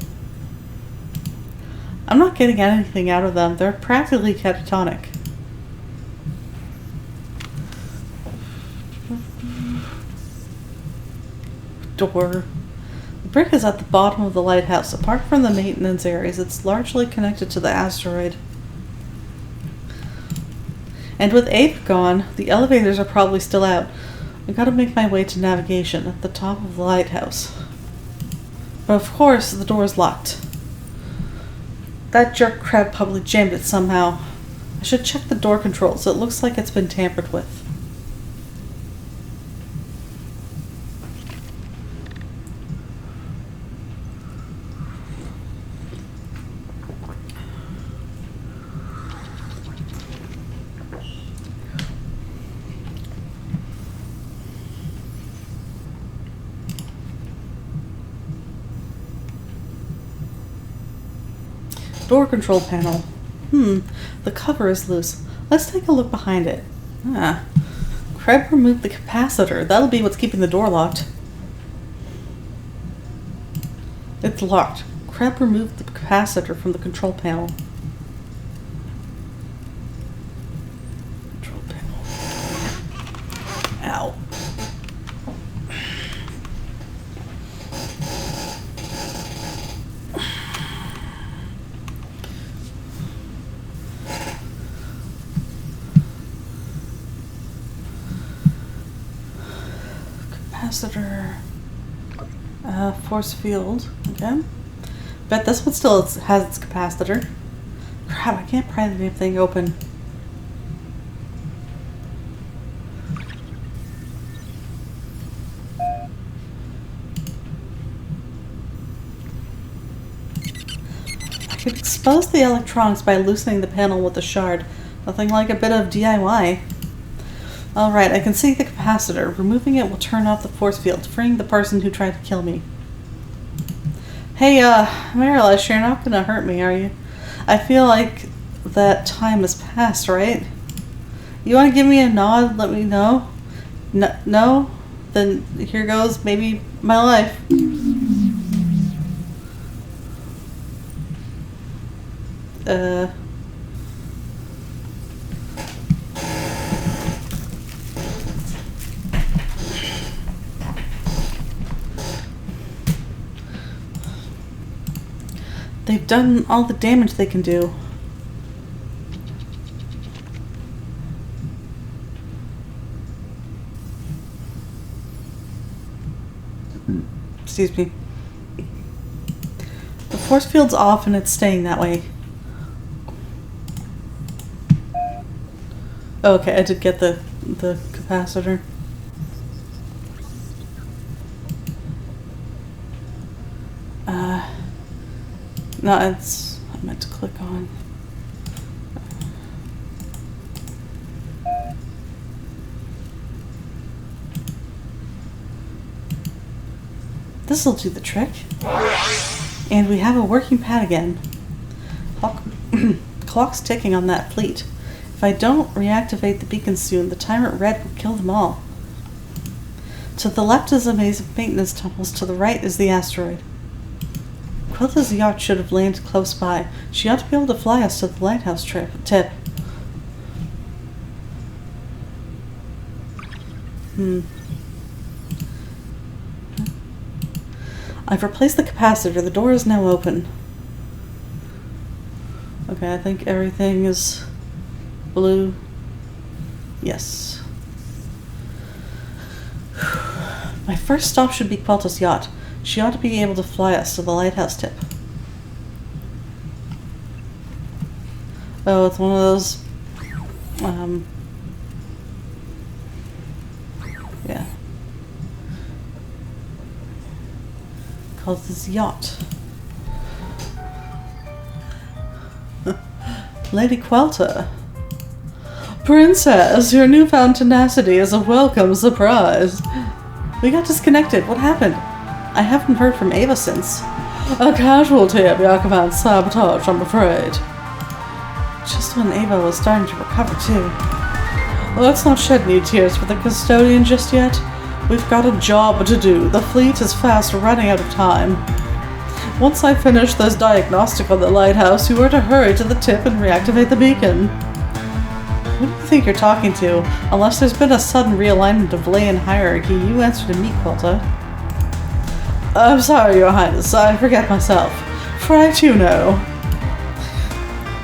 I'm not getting anything out of them. They're practically catatonic. Door. The brick is at the bottom of the lighthouse. Apart from the maintenance areas, it's largely connected to the asteroid. And with Ape gone, the elevators are probably still out. I gotta make my way to navigation at the top of the lighthouse. But of course, the door is locked. That jerk crab probably jammed it somehow. I should check the door controls. It looks like it's been tampered with. Door control panel. The cover is loose. Let's take a look behind it. Crab removed the capacitor. That'll be what's keeping the door locked. It's locked. Crab removed the capacitor from the control panel. Control panel. Ow. Capacitor, force field, okay. Bet this one still has its capacitor. Crap, I can't pry the damn thing open. I could expose the electronics by loosening the panel with a shard. Nothing like a bit of DIY. Alright, I can see the capacitor. Removing it will turn off the force field, freeing the person who tried to kill me. Hey, Mirelish, you're not gonna hurt me, are you? I feel like that time has passed, right? You wanna give me a nod, let me know? No? Then here goes maybe my life. They've done all the damage they can do. Excuse me. The force field's off and it's staying that way. Oh, okay, I did get the capacitor. No, it's... I meant to click on. This'll do the trick. And we have a working pad again. Clock's ticking on that fleet. If I don't reactivate the beacon soon, the timer red will kill them all. To the left is a maze of maintenance tunnels. To the right is the asteroid. Quilta's yacht should have landed close by. She ought to be able to fly us to the lighthouse tip. I've replaced the capacitor. The door is now open. Okay, I think everything is blue. Yes. My first stop should be Quilta's yacht. She ought to be able to fly us to the lighthouse tip. Oh, it's one of those... yeah. Called this yacht. Lady Quilta. Princess, your newfound tenacity is a welcome surprise. We got disconnected. What happened? I haven't heard from Ava since. A casualty of Yakovan's sabotage, I'm afraid. Just when Ava was starting to recover, too. Let's not shed any tears for the custodian just yet. We've got a job to do. The fleet is fast running out of time. Once I finish this diagnostic on the lighthouse, you are to hurry to the tip and reactivate the beacon. Who do you think you're talking to? Unless there's been a sudden realignment of lay and hierarchy, you answer to me, Quilta. I'm sorry, Your Highness. I forget myself. For I too know.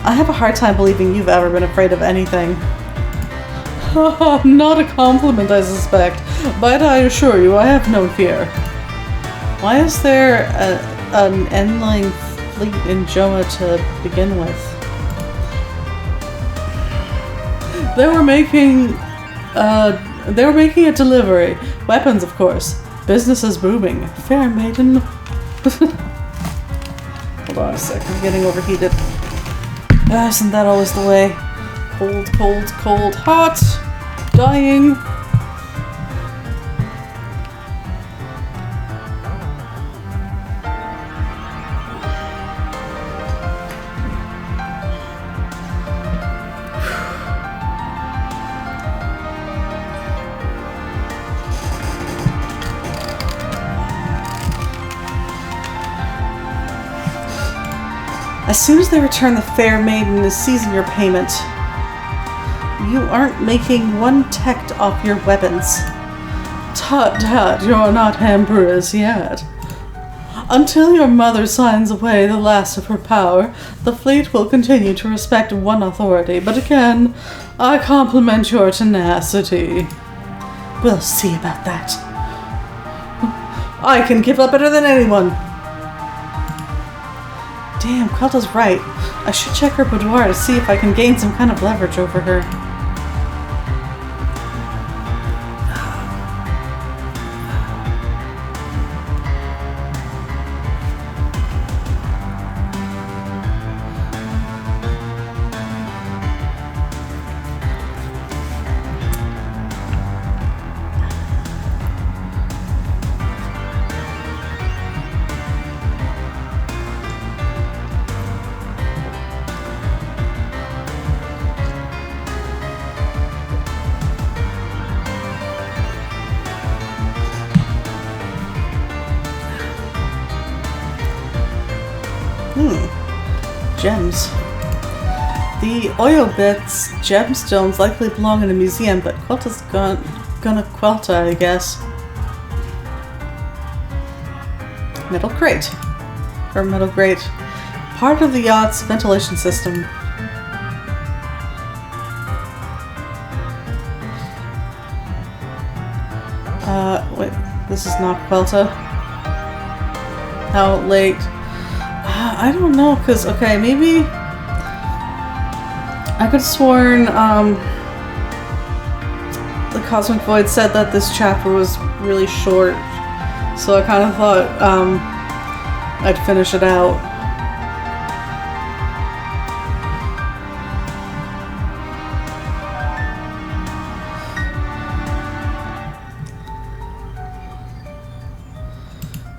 I have a hard time believing you've ever been afraid of anything. Not a compliment, I suspect, but I assure you I have no fear. Why is there an Endling fleet in Joa to begin with? They were making a delivery. Weapons, of course. Business is booming. Fair maiden. Hold on a second, I'm getting overheated. Isn't that always the way? Cold, cold, cold, hot. Dying. As soon as they return the fair maiden is seizing your payment. You aren't making one tect off your weapons. Tut tut, you're not empress yet. Until your mother signs away the last of her power, the fleet will continue to respect one authority, but again, I compliment your tenacity. We'll see about that. I can give up better than anyone. Damn, Quilta's right. I should check her boudoir to see if I can gain some kind of leverage over her. Gems. The Oyobits gemstones likely belong in a museum, but Quilta's gonna Quilta, I guess. Metal crate. Or metal grate. Part of the yacht's ventilation system. Wait, this is not Quilta. How late? I don't know, because, okay, maybe I could have sworn the Cosmic Void said that this chapter was really short, so I kind of thought I'd finish it out.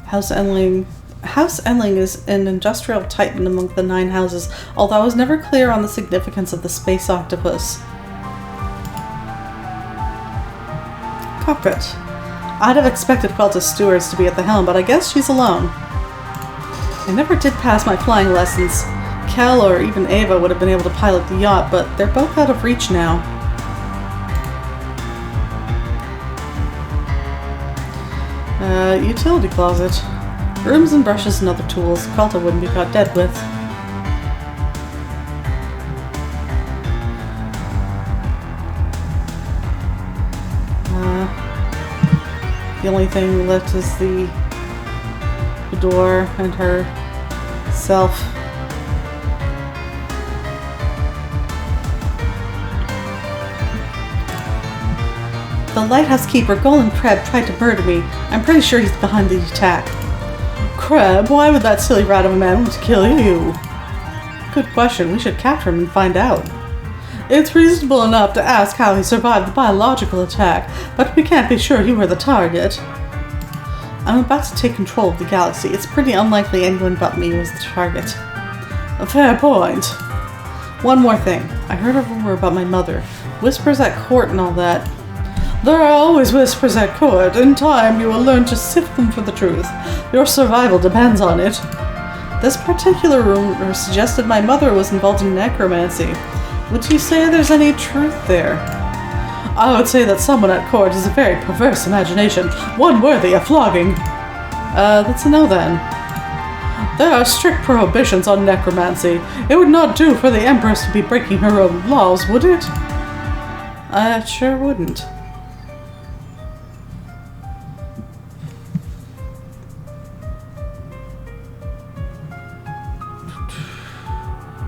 House Endling. House Endling is an industrial titan among the 9 houses, although I was never clear on the significance of the space octopus. Cockpit. I'd have expected Quilta's stewards to be at the helm, but I guess she's alone. I never did pass my flying lessons. Kel or even Ava would have been able to pilot the yacht, but they're both out of reach now. Utility closet. Brooms and brushes and other tools Quilta wouldn't be caught dead with. The only thing left is the door and herself. The lighthouse keeper, Golden Kreb, tried to murder me. I'm pretty sure he's behind the attack. Kreb, why would that silly rat of a man want to kill you? Good question. We should capture him and find out. It's reasonable enough to ask how he survived the biological attack, but we can't be sure you were the target. I'm about to take control of the galaxy. It's pretty unlikely anyone but me was the target. A fair point. One more thing. I heard a rumor about my mother. Whispers at court and all that. There are always whispers at court. In time, you will learn to sift them for the truth. Your survival depends on it. This particular rumor suggested my mother was involved in necromancy. Would you say there's any truth there? I would say that someone at court has a very perverse imagination, one worthy of flogging. That's a no then. There are strict prohibitions on necromancy. It would not do for the Empress to be breaking her own laws, would it? It sure wouldn't.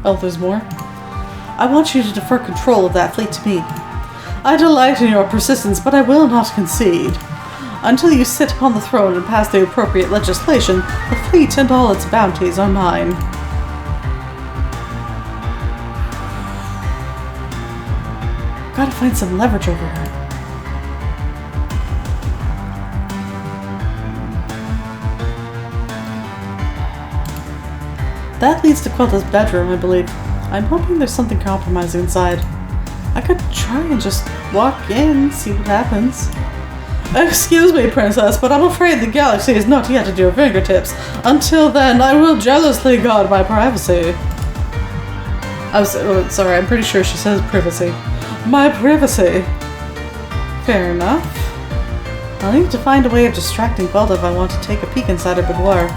Oh, there's more? I want you to defer control of that fleet to me. I delight in your persistence, but I will not concede. Until you sit upon the throne and pass the appropriate legislation, the fleet and all its bounties are mine. Gotta find some leverage over her. That leads to Quelta's bedroom, I believe. I'm hoping there's something compromising inside. I could try and just walk in, see what happens. Excuse me, Princess, but I'm afraid the galaxy is not yet at your fingertips. Until then, I will jealously guard my privacy. Sorry, I'm pretty sure she says privacy. My privacy. Fair enough. I'll need to find a way of distracting Quelta if I want to take a peek inside her boudoir.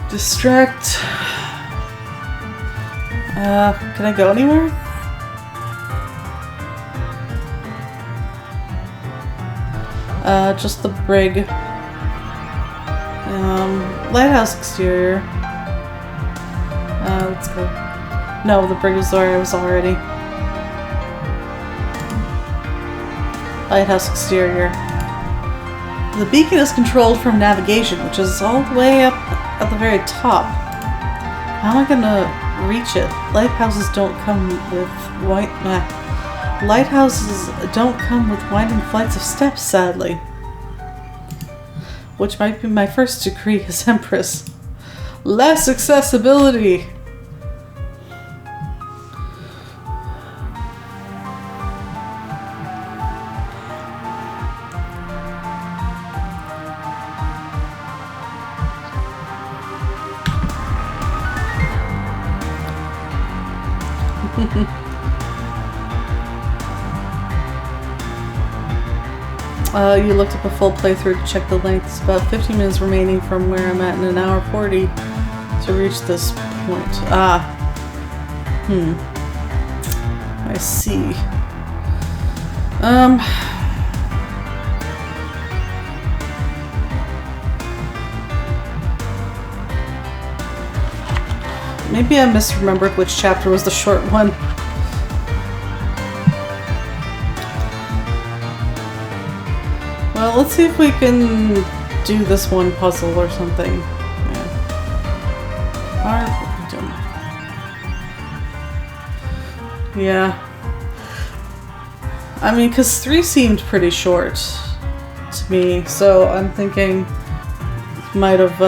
Distract. Can I go anywhere? Just the brig. Lighthouse exterior. Let's go. No, the brig is where I was already. Lighthouse exterior. The beacon is controlled from navigation, which is all the way up at the very top. How am I gonna reach it? Lighthouses don't come with winding flights of steps, sadly. Which might be my first decree as Empress. Less accessibility! You looked up a full playthrough to check the length. It's about 15 minutes remaining from where I'm at in an hour 40 to reach this point. I see. Maybe I misremembered which chapter was the short one. Well, let's see if we can do this one puzzle or something. Yeah. I mean, because 3 seemed pretty short to me, so I'm thinking might have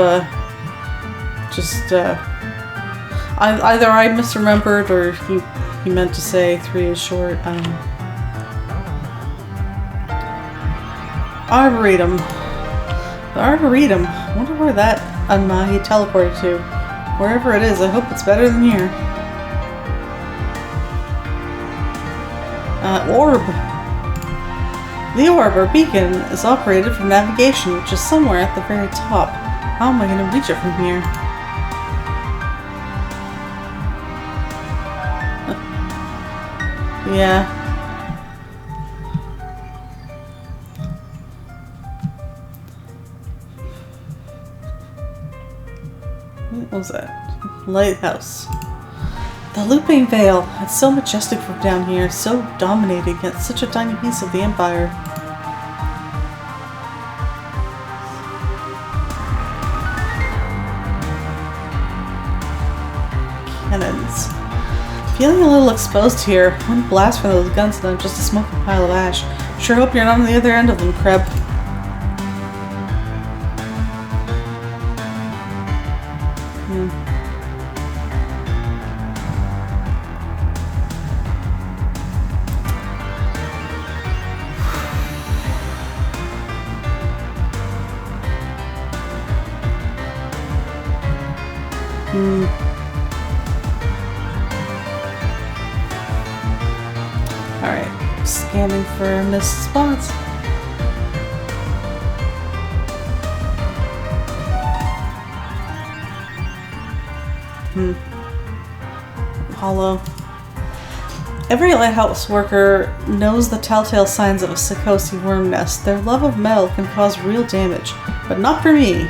just either I misremembered or he meant to say 3 is short. I don't know. Arboretum. The Arboretum. I wonder where that Unmahi teleported to. Wherever it is, I hope it's better than here. Orb. The orb, or beacon, is operated from navigation, which is somewhere at the very top. How am I going to reach it from here? Yeah. What was that? Lighthouse. The Looping Veil. It's so majestic from down here, so dominating, yet such a tiny piece of the Empire. cannons. Feeling a little exposed here. One blast from those guns and I'm just a smoking pile of ash. Sure hope you're not on the other end of them, Kreb. Alright, scanning for missed spots. Hollow. Every lighthouse worker knows the telltale signs of a Sikosi worm nest. Their love of metal can cause real damage, but not for me.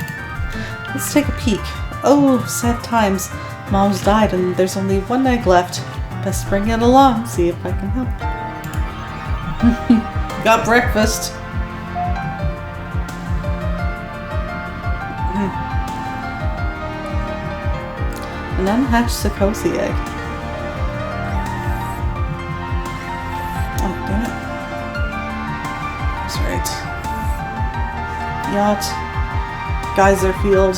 Let's take a peek. Oh, sad times. Mom's died and there's only one egg left. Best bring it along, see if I can help. Got breakfast. An unhatched Sikosi egg. Oh, damn it. That's right. Yacht. Geyser field.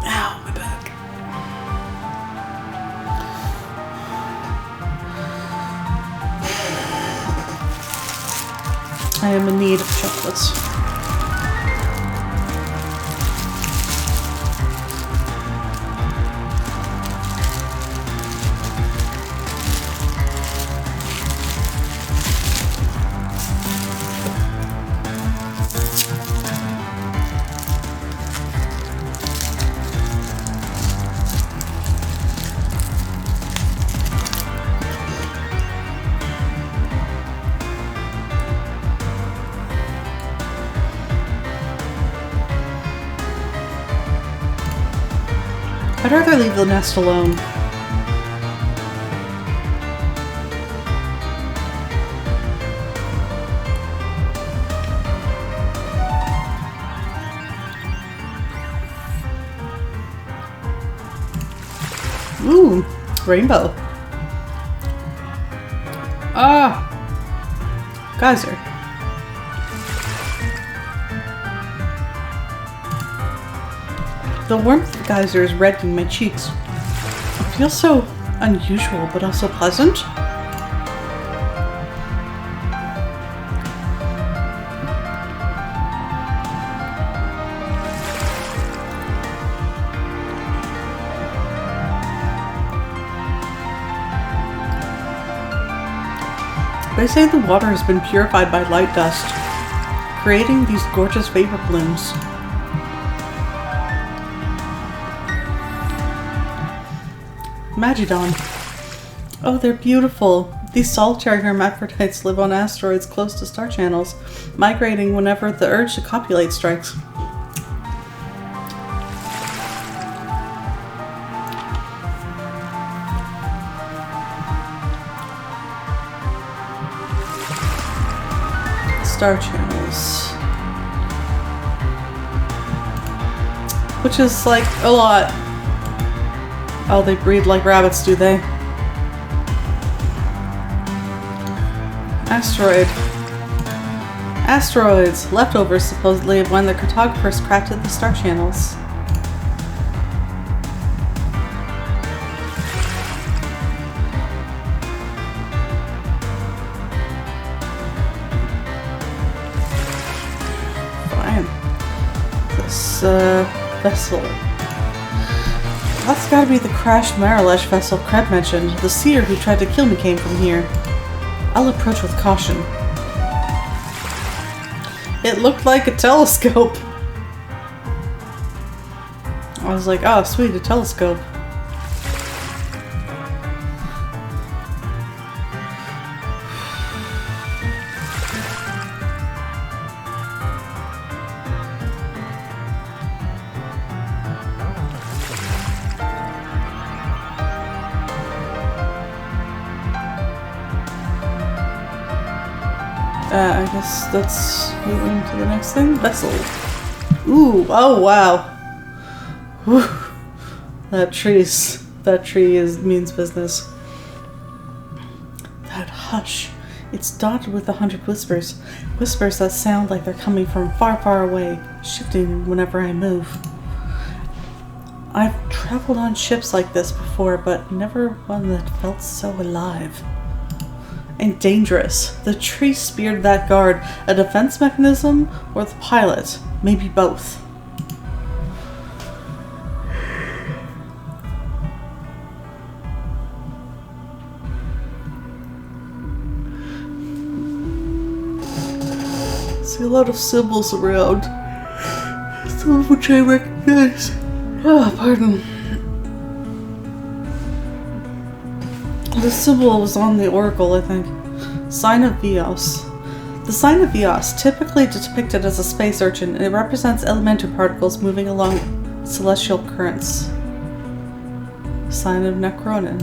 Ow, my back. I am in need of chocolates. I'd rather leave the nest alone. Ooh, rainbow. Ah, geyser. The warmth of the geyser is reddening my cheeks. It feels so unusual, but also pleasant. They say the water has been purified by light dust, creating these gorgeous vapor plumes. Magidon. Oh, they're beautiful. These solitary hermaphrodites live on asteroids close to star channels, migrating whenever the urge to copulate strikes. Star channels. Which is like a lot. Oh, they breed like rabbits, do they? Asteroid. Asteroids. Leftovers, supposedly, of when the cartographers crafted the star channels. Fine. This, vessel. That's gotta be the crashed Marilesh vessel Kreb mentioned. The seer who tried to kill me came from here. I'll approach with caution. It looked like a telescope. I was like, oh sweet, a telescope. I guess that's moving to the next thing. Vessel. Ooh, oh wow. Whew. That tree means business. That hush. It's dotted with 100 whispers. Whispers that sound like they're coming from far, far away, shifting whenever I move. I've traveled on ships like this before, but never one that felt so alive. And dangerous. The tree speared that guard. A defense mechanism or the pilot? Maybe both. See a lot of symbols around. Some of which I recognize. Ah, pardon. This symbol was on the oracle, I think. Sign of Vios. The sign of Vios, typically depicted as a space urchin, it represents elemental particles moving along celestial currents. Sign of Necronin.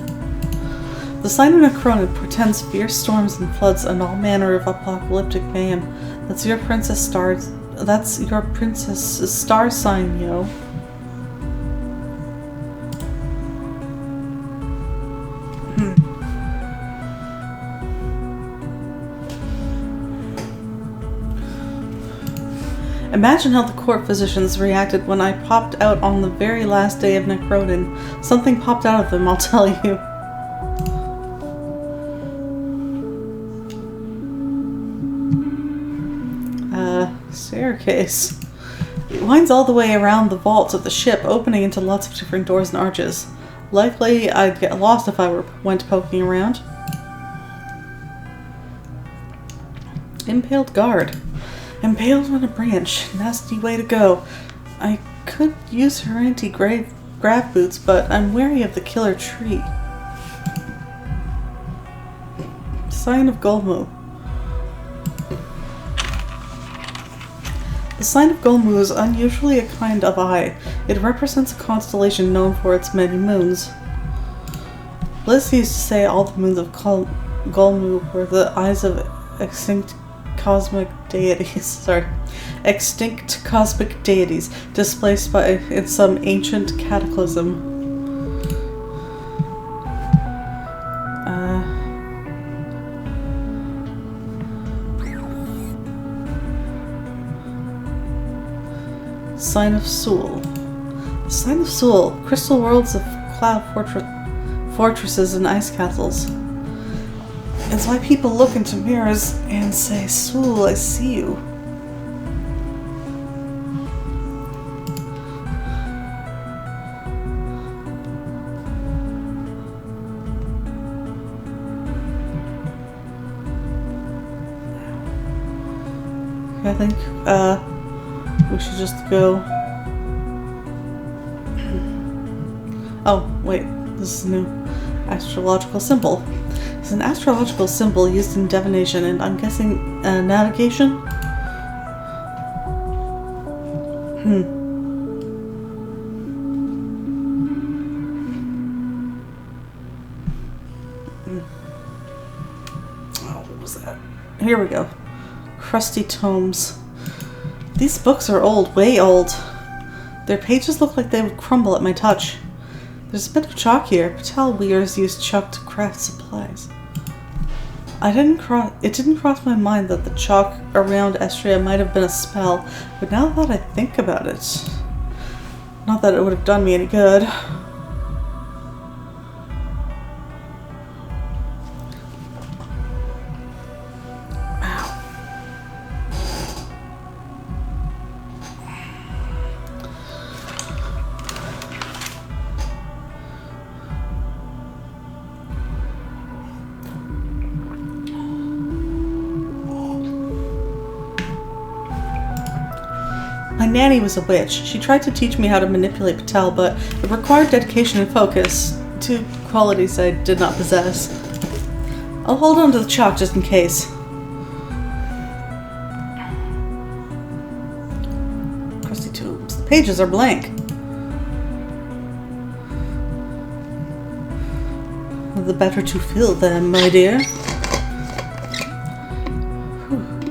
The sign of Necronin portends fierce storms and floods and all manner of apocalyptic mayhem. That's your princess's star sign, yo. Imagine how the court physicians reacted when I popped out on the very last day of Necronin. Something popped out of them, I'll tell you. Staircase. It winds all the way around the vaults of the ship, opening into lots of different doors and arches. Likely I'd get lost if I went poking around. Impaled guard. Impaled on a branch. Nasty way to go. I could use her anti-grav boots, but I'm wary of the killer tree. Sign of Golmu. The sign of Golmu is unusually a kind of eye. It represents a constellation known for its many moons. Bliss used to say all the moons of Golmu were the eyes of extinct cosmic deities. Extinct cosmic deities displaced in some ancient cataclysm. Sign of Sul. The Sign of Sul. Crystal worlds of cloud fortresses and ice castles. It's why people look into mirrors and say, Sul, I see you. I think, we should just go. Oh, wait, this is a new astrological symbol. It's an astrological symbol used in divination and I'm guessing navigation? Oh, what was that? Here we go. Crusty tomes. These books are old, way old. Their pages look like they would crumble at my touch. There's a bit of chalk here. Patel weavers used chalk to craft supplies. It didn't cross my mind that the chalk around Estria might have been a spell, but now that I think about it, not that it would have done me any good. My nanny was a witch. She tried to teach me how to manipulate Patel, but it required dedication and focus, two qualities I did not possess. I'll hold on to the chalk just in case. Crusty tubes. The pages are blank. The better to fill them, my dear. Whew.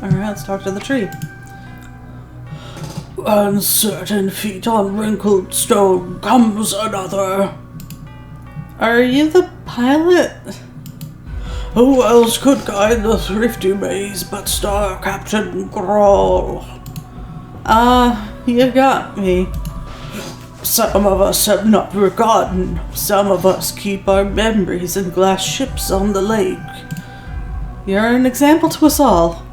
Alright, let's talk to the tree.
Uncertain feet on wrinkled stone comes another.
Are you the pilot?
Who else could guide the thrifty maze but Star Captain Grawl?
You got me.
Some of us have not forgotten. Some of us keep our memories in glass ships on the lake.
You're an example to us all.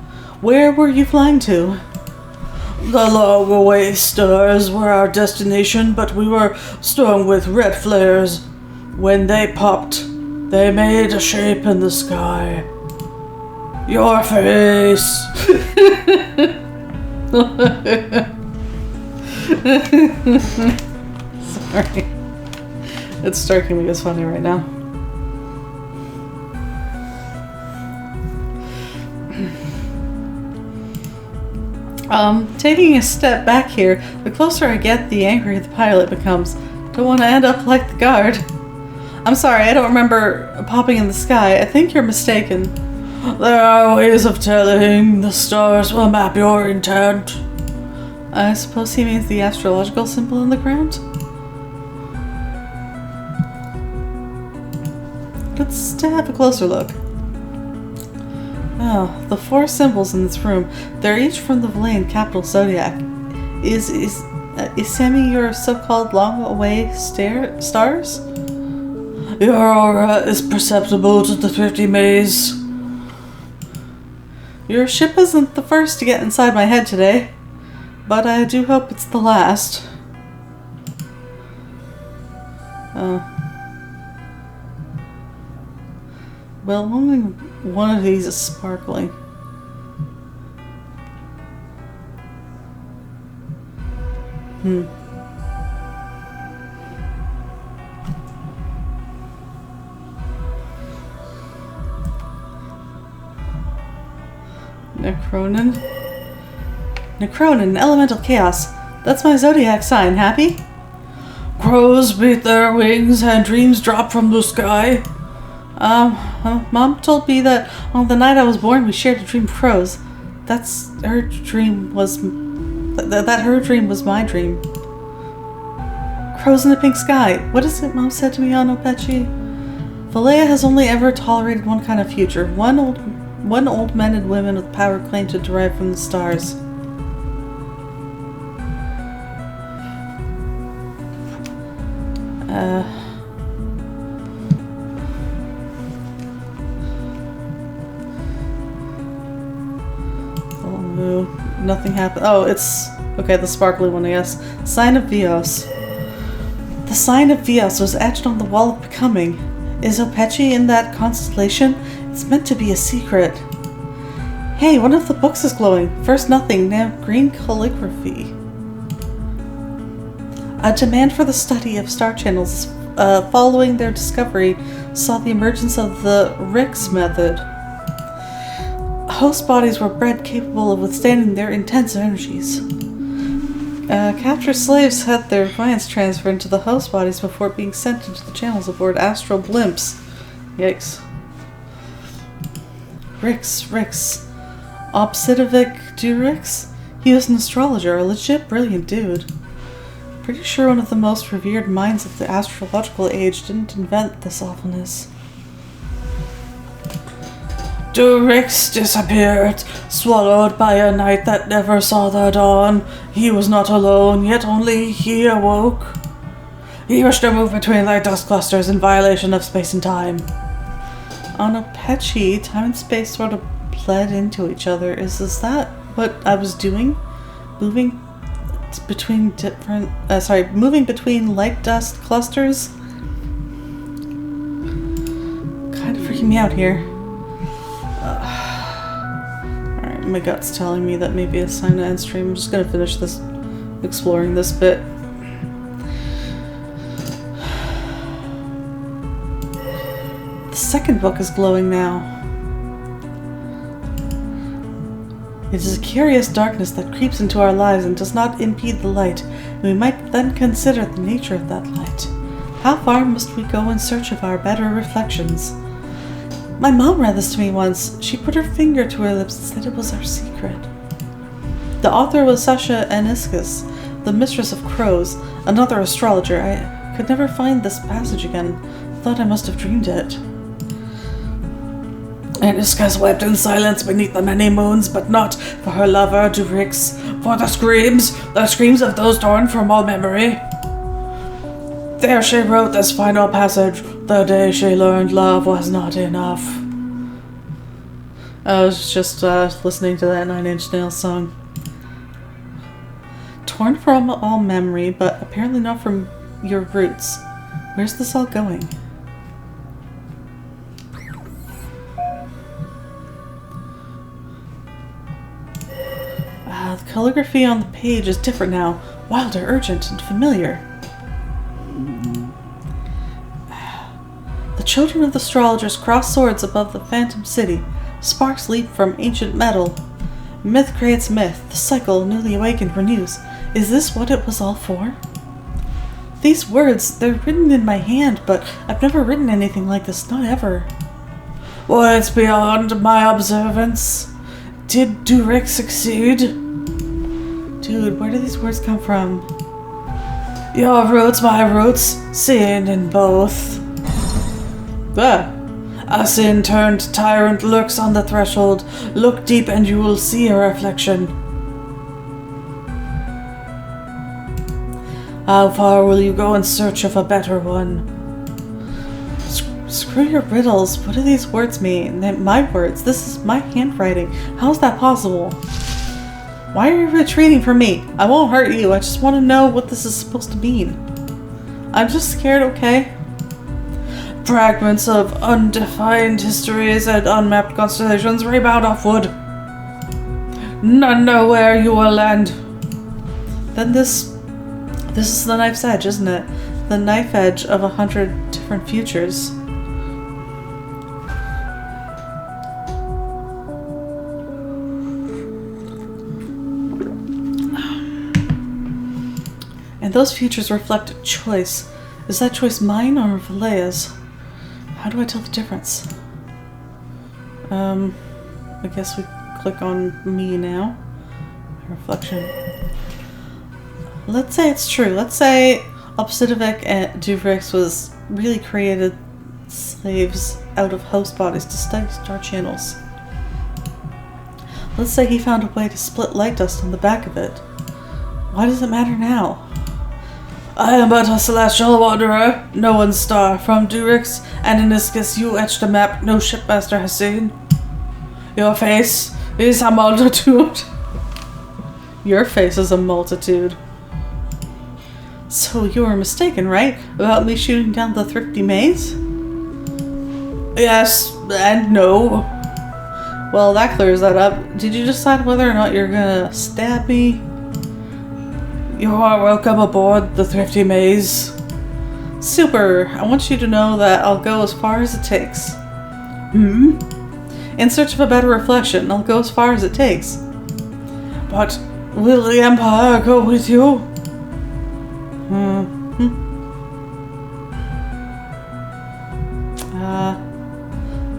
Where were you flying to?
The long-away stars were our destination, but we were strung with red flares. When they popped, they made a shape in the sky. Your face!
Sorry. It's striking me as funny right now. Taking a step back here, the closer I get, the angrier the pilot becomes. Don't want to end up like the guard. I'm sorry, I don't remember popping in the sky. I think you're mistaken.
There are ways of telling. The stars will map your intent.
I suppose he means the astrological symbol in the ground? Let's have a closer look. Oh, the 4 symbols in this room. They're each from the Valayan capital zodiac. Is Semi your so-called long-away stars?
Your aura is perceptible to the thrifty maze.
Your ship isn't the first to get inside my head today, but I do hope it's the last. Well, only one of these is sparkling. Necronin, elemental chaos. That's my zodiac sign. Happy?
Crows beat their wings and dreams drop from the sky.
Mom told me that on the night I was born we shared a dream of crows. That's her dream was... that her dream was my dream. Crows in the pink sky. What is it Mom said to me on Opechi? Valea has only ever tolerated one kind of future. One old men and women with power claim to derive from the stars. Nothing happened. Oh, it's... okay, the sparkly one, I guess. Sign of Vios. The sign of Vios was etched on the wall of becoming. Is Opechi in that constellation? It's meant to be a secret. Hey, one of the books is glowing. First nothing, now green calligraphy. A demand for the study of star channels following their discovery saw the emergence of the Rix method. Host bodies were bred capable of withstanding their intense energies. Captured slaves had their minds transferred into the host bodies before being sent into the channels aboard astral blimps. Yikes. Rix. Obsidovic Durix? He was an astrologer, a legit brilliant dude. Pretty sure one of the most revered minds of the astrological age didn't invent this awfulness.
Durix disappeared, swallowed by a night that never saw the dawn. He was not alone, yet only he awoke. He wished to move between light dust clusters in violation of space and time.
On Opechi, time and space sort of bled into each other. Is that what I was doing? Moving between light dust clusters? Kind of freaking me out here. Alright, my gut's telling me that maybe it's time to end stream. I'm just gonna finish this, exploring this bit. The second book is glowing now. It is a curious darkness that creeps into our lives and does not impede the light. We might then consider the nature of that light. How far must we go in search of our better reflections? My mom read this to me once. She put her finger to her lips and said it was our secret. The author was Sasha Aniskus, the mistress of crows, another astrologer. I could never find this passage again. Thought I must have dreamed it.
Aniskus wept in silence beneath the many moons, but not for her lover, Durix, for the screams of those torn from all memory. There she wrote this final passage, the day she learned love was not enough.
I was just listening to that Nine Inch Nails song. Torn from all memory, but apparently not from your roots. Where's this all going? The calligraphy on the page is different now. Wilder, urgent, and familiar. The children of the astrologers cross swords above the phantom city. Sparks leap from ancient metal. Myth creates myth. The cycle, newly awakened, renews. Is this what it was all for? These words, they're written in my hand, but I've never written anything like this, not ever.
Words beyond my observance. Did Durix succeed?
Dude, where do these words come from?
Your roots, my roots, sin in both. A sin-turned tyrant lurks on the threshold. Look deep and you will see a reflection. How far will you go in search of a better one?
Screw your riddles. What do these words mean? They're my words. This is my handwriting. How is that possible? Why are you retreating from me? I won't hurt you. I just want to know what this is supposed to mean. I'm just scared, okay?
Fragments of undefined histories and unmapped constellations rebound offward. None know where you will land.
Then this is the knife's edge, isn't it? The knife edge of 100 different futures. And those futures reflect a choice. Is that choice mine or Valea's? How do I tell the difference? I guess we click on me now. Reflection. Let's say it's true. Let's say Obsidovic and Durix was really created slaves out of host bodies to study star channels. Let's say he found a way to split light dust on the back of it. Why does it matter now?
I am but a celestial wanderer, no one's star. From Durix and Aniskus you etched a map no shipmaster has seen. Your face is a multitude.
Your face is a multitude. So you were mistaken, right? About me shooting down the thrifty maze?
Yes and no.
Well, that clears that up. Did you decide whether or not you're gonna stab me?
You are welcome aboard the Thrifty Maze.
Super. I want you to know that I'll go as far as it takes. In search of a better reflection, I'll go as far as it takes.
But will the Empire go with you?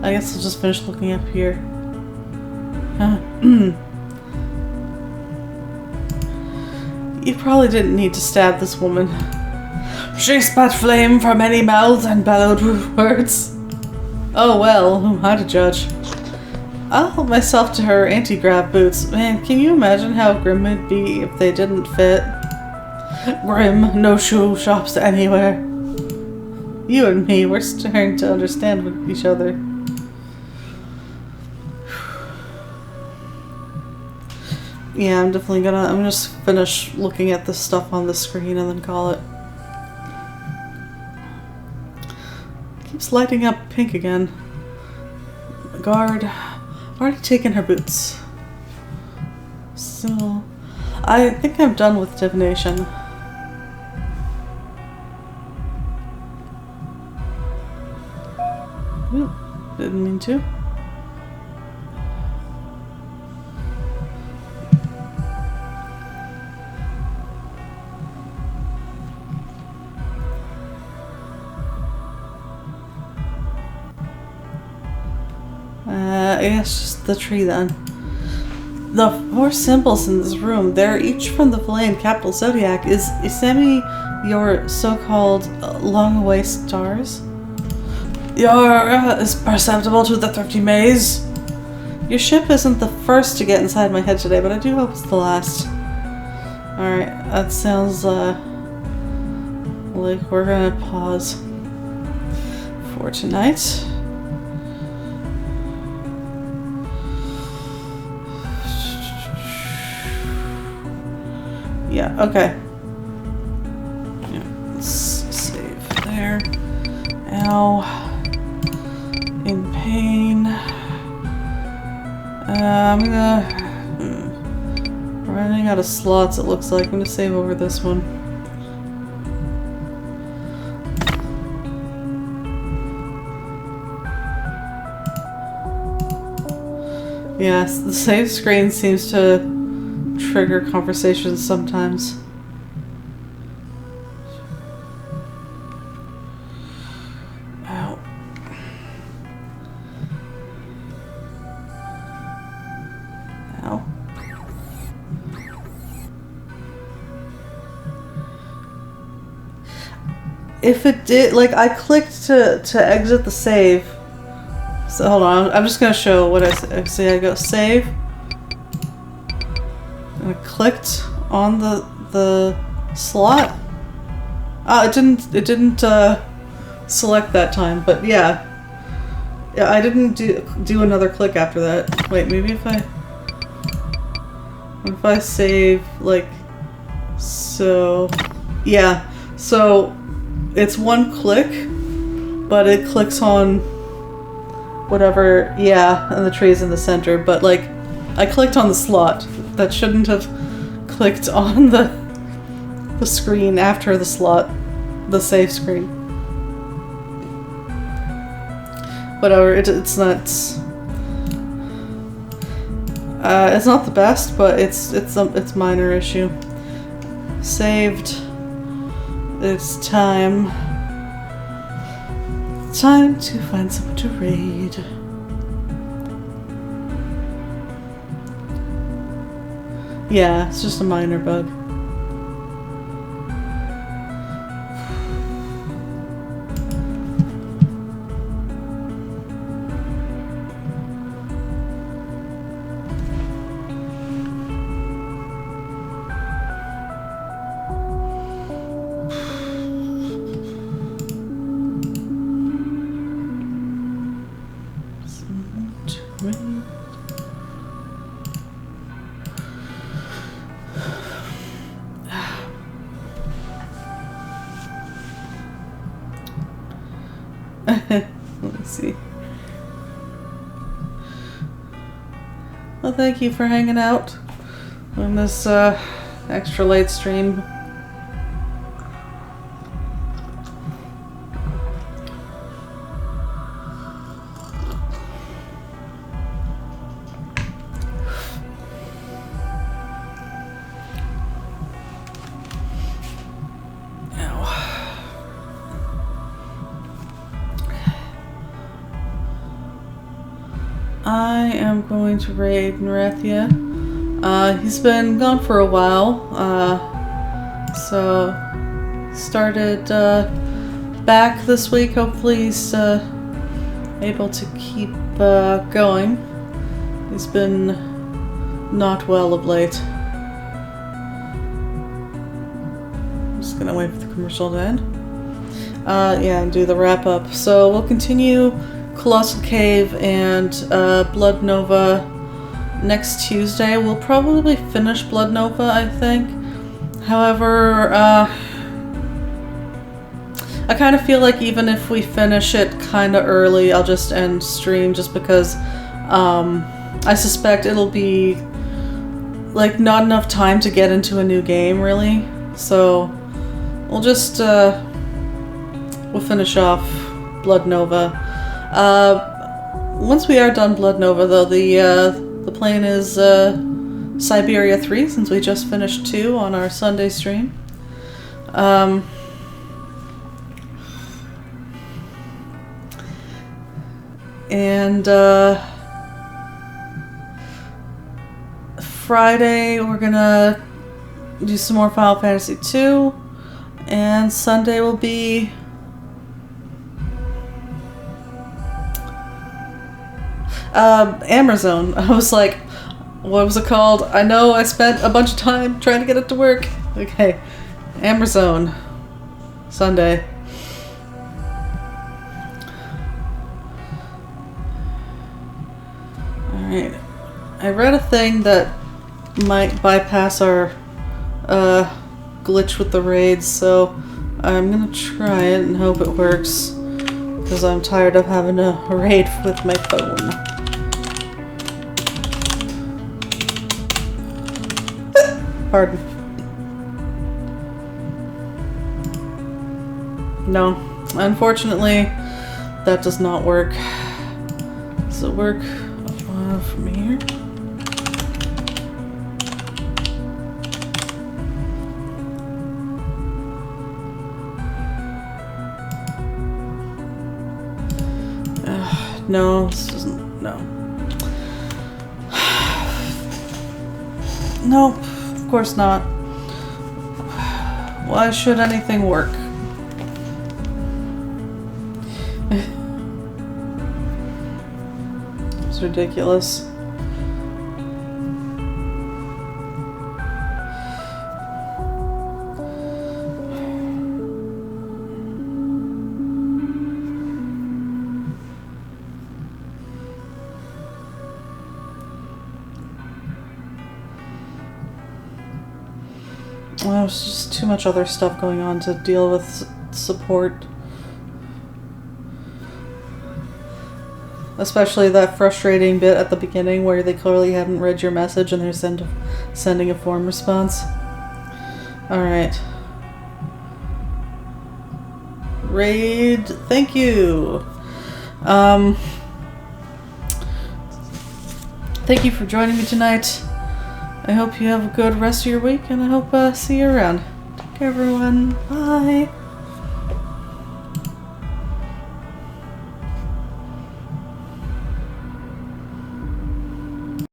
I guess I'll just finish looking up here. You probably didn't need to stab this woman.
She spat flame from many mouths and bellowed words.
Oh well, who am I to judge? I'll help myself to her anti-grav boots. Man, can you imagine how grim it'd be if they didn't fit?
Grim, no shoe shops anywhere.
You and me, we're starting to understand with each other. Yeah, I'm gonna just finish looking at this stuff on the screen and then call it. Keeps lighting up pink again. Guard. I've already taken her boots. So, I think I'm done with divination. Ooh, didn't mean to. I guess just the tree then. The 4 symbols in this room, they're each from the Valayan capital zodiac. Is Isemi your so-called long-away stars?
Your is perceptible to the thrifty maze.
Your ship isn't the first to get inside my head today, but I do hope it's the last. Alright, that sounds like we're gonna pause for tonight. Yeah, okay. Yeah, let's save there. Ow. In pain. I'm gonna... running out of slots, it looks like. I'm gonna save over this one. Yes, the save screen seems to trigger conversations sometimes. Ow. Ow. If it did, like, I clicked to exit the save. So hold on, I'm just gonna show what I see. I go save. And I clicked on the slot. It didn't select that time, but yeah. Yeah, I didn't do another click after that. Wait, maybe if I save like so, yeah. So it's one click, but it clicks on whatever, yeah, and the tree's in the center, but like I clicked on the slot. That shouldn't have clicked on the screen after the slot, the save screen. Whatever, it's not the best, but it's minor issue. Saved. It's time to find someone to raid. Yeah, it's just a minor bug. Let me see. Well, thank you for hanging out on this extra late stream. I am going to raid Narathia. He's been gone for a while, so started back this week. Hopefully he's able to keep going. He's been not well of late. I'm just gonna wait for the commercial to end. Yeah, and do the wrap up. So we'll continue Colossal Cave and Blood Nova next Tuesday. We'll probably finish Blood Nova, I think. However, I kind of feel like even if we finish it kind of early, I'll just end stream just because I suspect it'll be like not enough time to get into a new game, really. So we'll just we'll finish off Blood Nova. Once we are done Blood Nova, though, the plan is Siberia 3, since we just finished 2 on our Sunday stream. And Friday, we're gonna do some more Final Fantasy 2. And Sunday will be... Amazon. I was like, what was it called? I know I spent a bunch of time trying to get it to work. Okay. Amazon. Sunday. Alright. I read a thing that might bypass our glitch with the raids, so I'm gonna try it and hope it works. Because I'm tired of having to raid with my phone. Pardon. No, unfortunately, that does not work. Does it work from here? No, this doesn't. No. Nope, of course not. Why should anything work? It's ridiculous. Well, there's just too much other stuff going on to deal with support. Especially that frustrating bit at the beginning where they clearly hadn't read your message and they're sending a form response. Alright. Raid, thank you. Thank you for joining me tonight. I hope you have a good rest of your week, and I hope see you around. Take care, everyone. Bye.